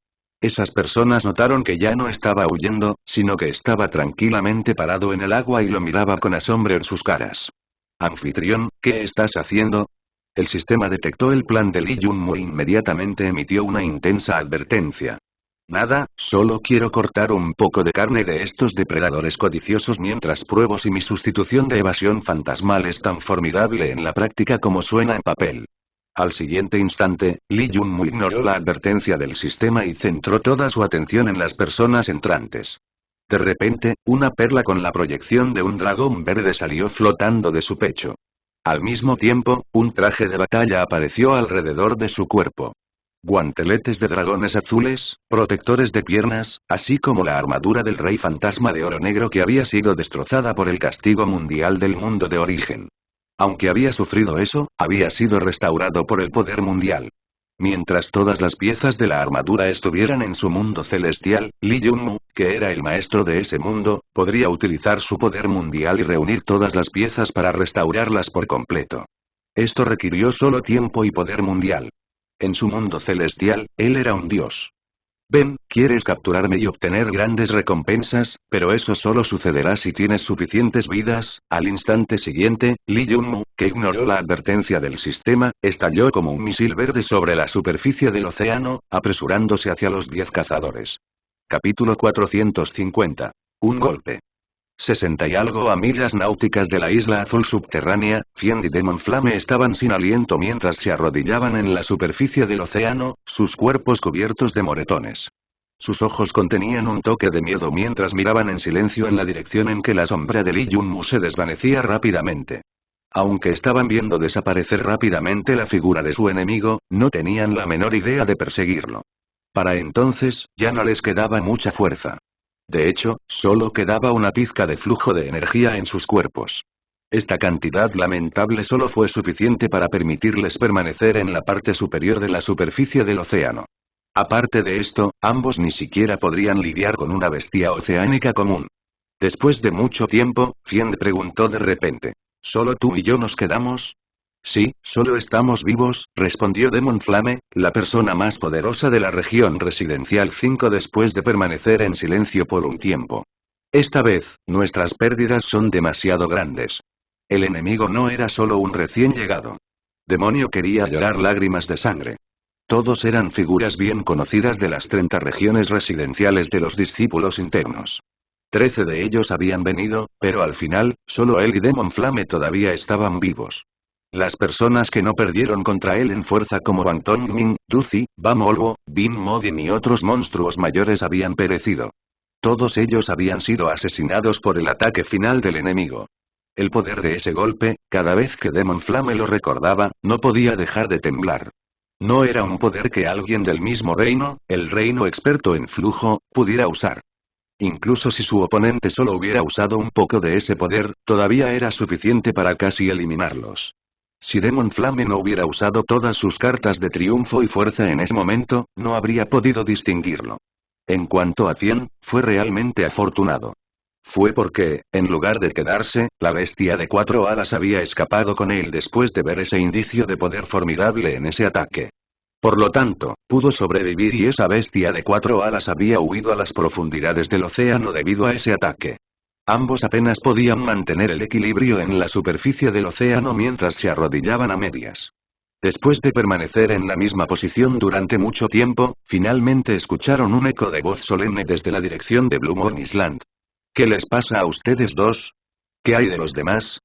[SPEAKER 1] Esas personas notaron que ya no estaba huyendo, sino que estaba tranquilamente parado en el agua y lo miraba con asombro en sus caras. Anfitrión, ¿qué estás haciendo? El sistema detectó el plan de Li Yunmu e inmediatamente emitió una intensa advertencia. Nada, solo quiero cortar un poco de carne de estos depredadores codiciosos mientras pruebo si mi sustitución de evasión fantasmal es tan formidable en la práctica como suena en papel. Al siguiente instante, Li Yunmu ignoró la advertencia del sistema y centró toda su atención en las personas entrantes. De repente, una perla con la proyección de un dragón verde salió flotando de su pecho. Al mismo tiempo, un traje de batalla apareció alrededor de su cuerpo. Guanteletes de dragones azules, protectores de piernas, así como la armadura del rey fantasma de oro negro que había sido destrozada por el castigo mundial del mundo de origen. Aunque había sufrido eso, había sido restaurado por el poder mundial. Mientras todas las piezas de la armadura estuvieran en su mundo celestial, Li Yunmu, que era el maestro de ese mundo, podría utilizar su poder mundial y reunir todas las piezas para restaurarlas por completo. Esto requirió solo tiempo y poder mundial. En su mundo celestial, él era un dios. Ven, quieres capturarme y obtener grandes recompensas, pero eso solo sucederá si tienes suficientes vidas. Al instante siguiente, Lee Junmu, que ignoró la advertencia del sistema, estalló como un misil verde sobre la superficie del océano, apresurándose hacia los 10 cazadores. Capítulo 450. Un golpe. 60 y algo a millas náuticas de la isla azul subterránea, Fiend y Demon Flame estaban sin aliento mientras se arrodillaban en la superficie del océano, sus cuerpos cubiertos de moretones. Sus ojos contenían un toque de miedo mientras miraban en silencio en la dirección en que la sombra de Lee Junmu se desvanecía rápidamente. Aunque estaban viendo desaparecer rápidamente la figura de su enemigo, no tenían la menor idea de perseguirlo. Para entonces, ya no les quedaba mucha fuerza. De hecho, solo quedaba una pizca de flujo de energía en sus cuerpos. Esta cantidad lamentable solo fue suficiente para permitirles permanecer en la parte superior de la superficie del océano. Aparte de esto, ambos ni siquiera podrían lidiar con una bestia oceánica común. Después de mucho tiempo, Fiend preguntó de repente. ¿Solo tú y yo nos quedamos? Sí, solo estamos vivos, respondió Demon Flame, la persona más poderosa de la región residencial 5 después de permanecer en silencio por un tiempo. Esta vez, nuestras pérdidas son demasiado grandes. El enemigo no era solo un recién llegado. Demonio quería llorar lágrimas de sangre. Todos eran figuras bien conocidas de las 30 regiones residenciales de los discípulos internos. 13 de ellos habían venido, pero al final, solo él y Demon Flame todavía estaban vivos. Las personas que no perdieron contra él en fuerza como Bang Tongmin, Duzi, Bam Olbo, Bin Modin y otros monstruos mayores habían perecido. Todos ellos habían sido asesinados por el ataque final del enemigo. El poder de ese golpe, cada vez que Demon Flame lo recordaba, no podía dejar de temblar. No era un poder que alguien del mismo reino, el reino experto en flujo, pudiera usar. Incluso si su oponente solo hubiera usado un poco de ese poder, todavía era suficiente para casi eliminarlos. Si Demon Flame no hubiera usado todas sus cartas de triunfo y fuerza en ese momento, no habría podido distinguirlo. En cuanto a Tien, fue realmente afortunado. Fue porque, en lugar de quedarse, la bestia de 4 alas había escapado con él después de ver ese indicio de poder formidable en ese ataque. Por lo tanto, pudo sobrevivir y esa bestia de 4 alas había huido a las profundidades del océano debido a ese ataque. Ambos apenas podían mantener el equilibrio en la superficie del océano mientras se arrodillaban a medias. Después de permanecer en la misma posición durante mucho tiempo, finalmente escucharon un eco de voz solemne desde la dirección de Blue Moon Island. ¿Qué les pasa a ustedes dos? ¿Qué hay de los demás?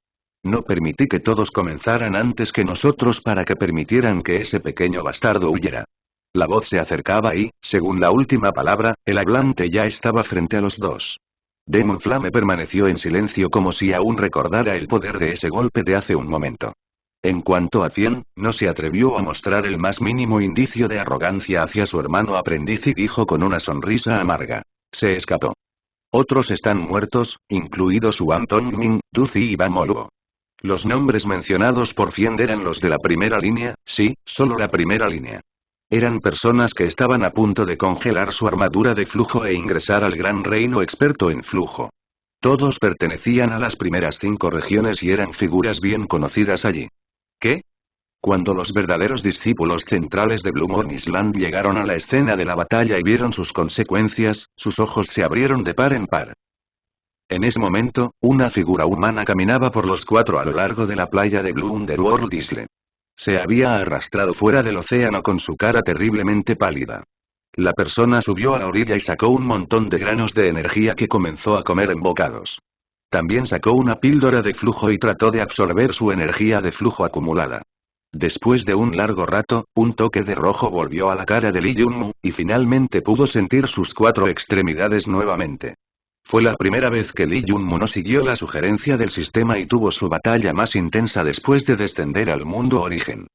[SPEAKER 1] No permití que todos comenzaran antes que nosotros para que permitieran que ese pequeño bastardo huyera. La voz se acercaba y, según la última palabra, el hablante ya estaba frente a los dos. Demon Flame permaneció en silencio como si aún recordara el poder de ese golpe de hace un momento. En cuanto a Tien, no se atrevió a mostrar el más mínimo indicio de arrogancia hacia su hermano aprendiz y dijo con una sonrisa amarga. Se escapó. Otros están muertos, incluidos Wang Tongmin, Duzi y Bam Olbo. Los nombres mencionados por Fiend eran los de la primera línea, sí, solo la primera línea. Eran personas que estaban a punto de congelar su armadura de flujo e ingresar al gran reino experto en flujo. Todos pertenecían a las primeras 5 regiones y eran figuras bien conocidas allí. ¿Qué? Cuando los verdaderos discípulos centrales de Blue Moon Island llegaron a la escena de la batalla y vieron sus consecuencias, sus ojos se abrieron de par en par. En ese momento, una figura humana caminaba por los 4 a lo largo de la playa de Blue Underworld Isle. Se había arrastrado fuera del océano con su cara terriblemente pálida. La persona subió a la orilla y sacó un montón de granos de energía que comenzó a comer en bocados. También sacó una píldora de flujo y trató de absorber su energía de flujo acumulada. Después de un largo rato, un toque de rojo volvió a la cara de Lee Junmu, y finalmente pudo sentir sus 4 extremidades nuevamente. Fue la primera vez que Lee Junmu no siguió la sugerencia del sistema y tuvo su batalla más intensa después de descender al mundo origen.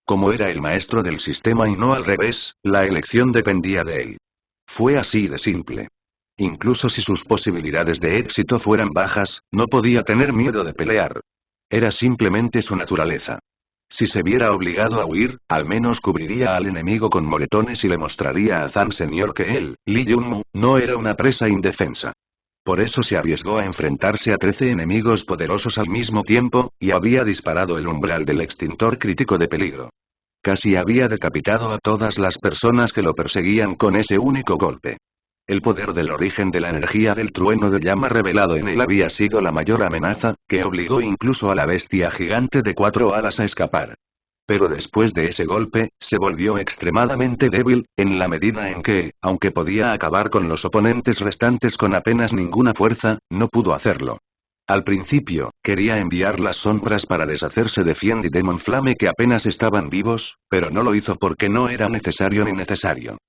[SPEAKER 1] Como era el maestro del sistema y no al revés, la elección dependía de él. Fue así de simple. Incluso si sus posibilidades de éxito fueran bajas, no podía tener miedo de pelear. Era simplemente su naturaleza. Si se viera obligado a huir, al menos cubriría al enemigo con moretones y le mostraría a Zan Senior que él, Lee Junmu, no era una presa indefensa. Por eso se arriesgó a enfrentarse a 13 enemigos poderosos al mismo tiempo, y había disparado el umbral del extintor crítico de peligro. Casi había decapitado a todas las personas que lo perseguían con ese único golpe. El poder del origen de la energía del trueno de llama revelado en él había sido la mayor amenaza, que obligó incluso a la bestia gigante de 4 alas a escapar. Pero después de ese golpe, se volvió extremadamente débil, en la medida en que, aunque podía acabar con los oponentes restantes con apenas ninguna fuerza, no pudo hacerlo. Al principio, quería enviar las sombras para deshacerse de Fiend y Demon Flame que apenas estaban vivos, pero no lo hizo porque no era necesario ni necesario.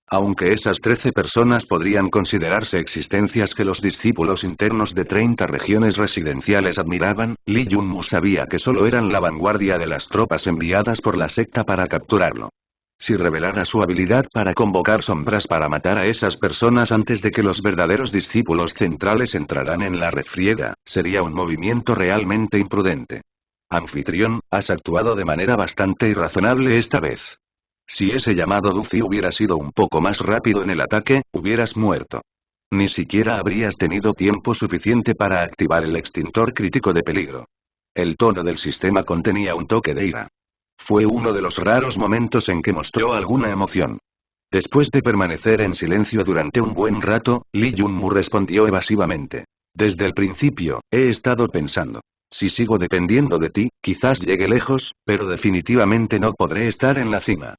[SPEAKER 1] Aunque esas 13 personas podrían considerarse existencias que los discípulos internos de 30 regiones residenciales admiraban, Lee Junmu sabía que solo eran la vanguardia de las tropas enviadas por la secta para capturarlo. Si revelara su habilidad para convocar sombras para matar a esas personas antes de que los verdaderos discípulos centrales entraran en la refriega, sería un movimiento realmente imprudente. Anfitrión, has actuado de manera bastante irrazonable esta vez. Si ese llamado Duzi hubiera sido un poco más rápido en el ataque, hubieras muerto. Ni siquiera habrías tenido tiempo suficiente para activar el extintor crítico de peligro. El tono del sistema contenía un toque de ira. Fue uno de los raros momentos en que mostró alguna emoción. Después de permanecer en silencio durante un buen rato, Lee Junmu respondió evasivamente. Desde el principio, he estado pensando. Si sigo dependiendo de ti, quizás llegue lejos, pero definitivamente no podré estar en la cima.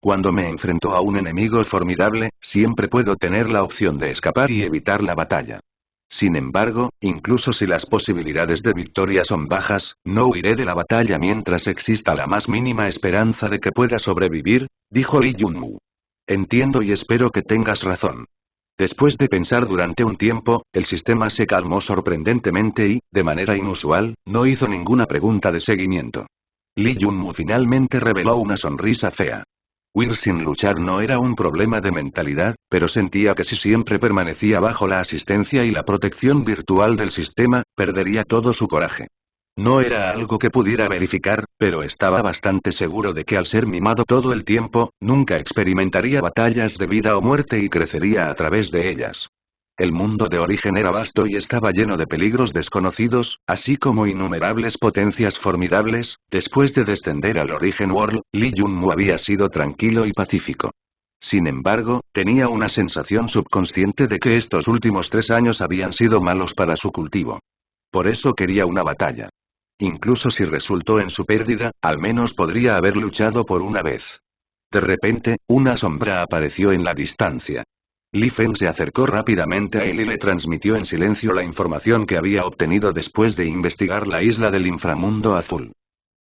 [SPEAKER 1] Cuando me enfrento a un enemigo formidable, siempre puedo tener la opción de escapar y evitar la batalla. Sin embargo, incluso si las posibilidades de victoria son bajas, no huiré de la batalla mientras exista la más mínima esperanza de que pueda sobrevivir, dijo Lee Junmu. Entiendo y espero que tengas razón. Después de pensar durante un tiempo, el sistema se calmó sorprendentemente y, de manera inusual, no hizo ninguna pregunta de seguimiento. Lee Junmu finalmente reveló una sonrisa fea. Huir sin luchar no era un problema de mentalidad, pero sentía que si siempre permanecía bajo la asistencia y la protección virtual del sistema, perdería todo su coraje. No era algo que pudiera verificar, pero estaba bastante seguro de que al ser mimado todo el tiempo, nunca experimentaría batallas de vida o muerte y crecería a través de ellas. El mundo de origen era vasto y estaba lleno de peligros desconocidos, así como innumerables potencias formidables. Después de descender al Origen World, Lee Junmu había sido tranquilo y pacífico. Sin embargo, tenía una sensación subconsciente de que estos últimos 3 años habían sido malos para su cultivo. Por eso quería una batalla. Incluso si resultó en su pérdida, al menos podría haber luchado por una vez. De repente, una sombra apareció en la distancia. Li Feng se acercó rápidamente a él y le transmitió en silencio la información que había obtenido después de investigar la isla del inframundo azul.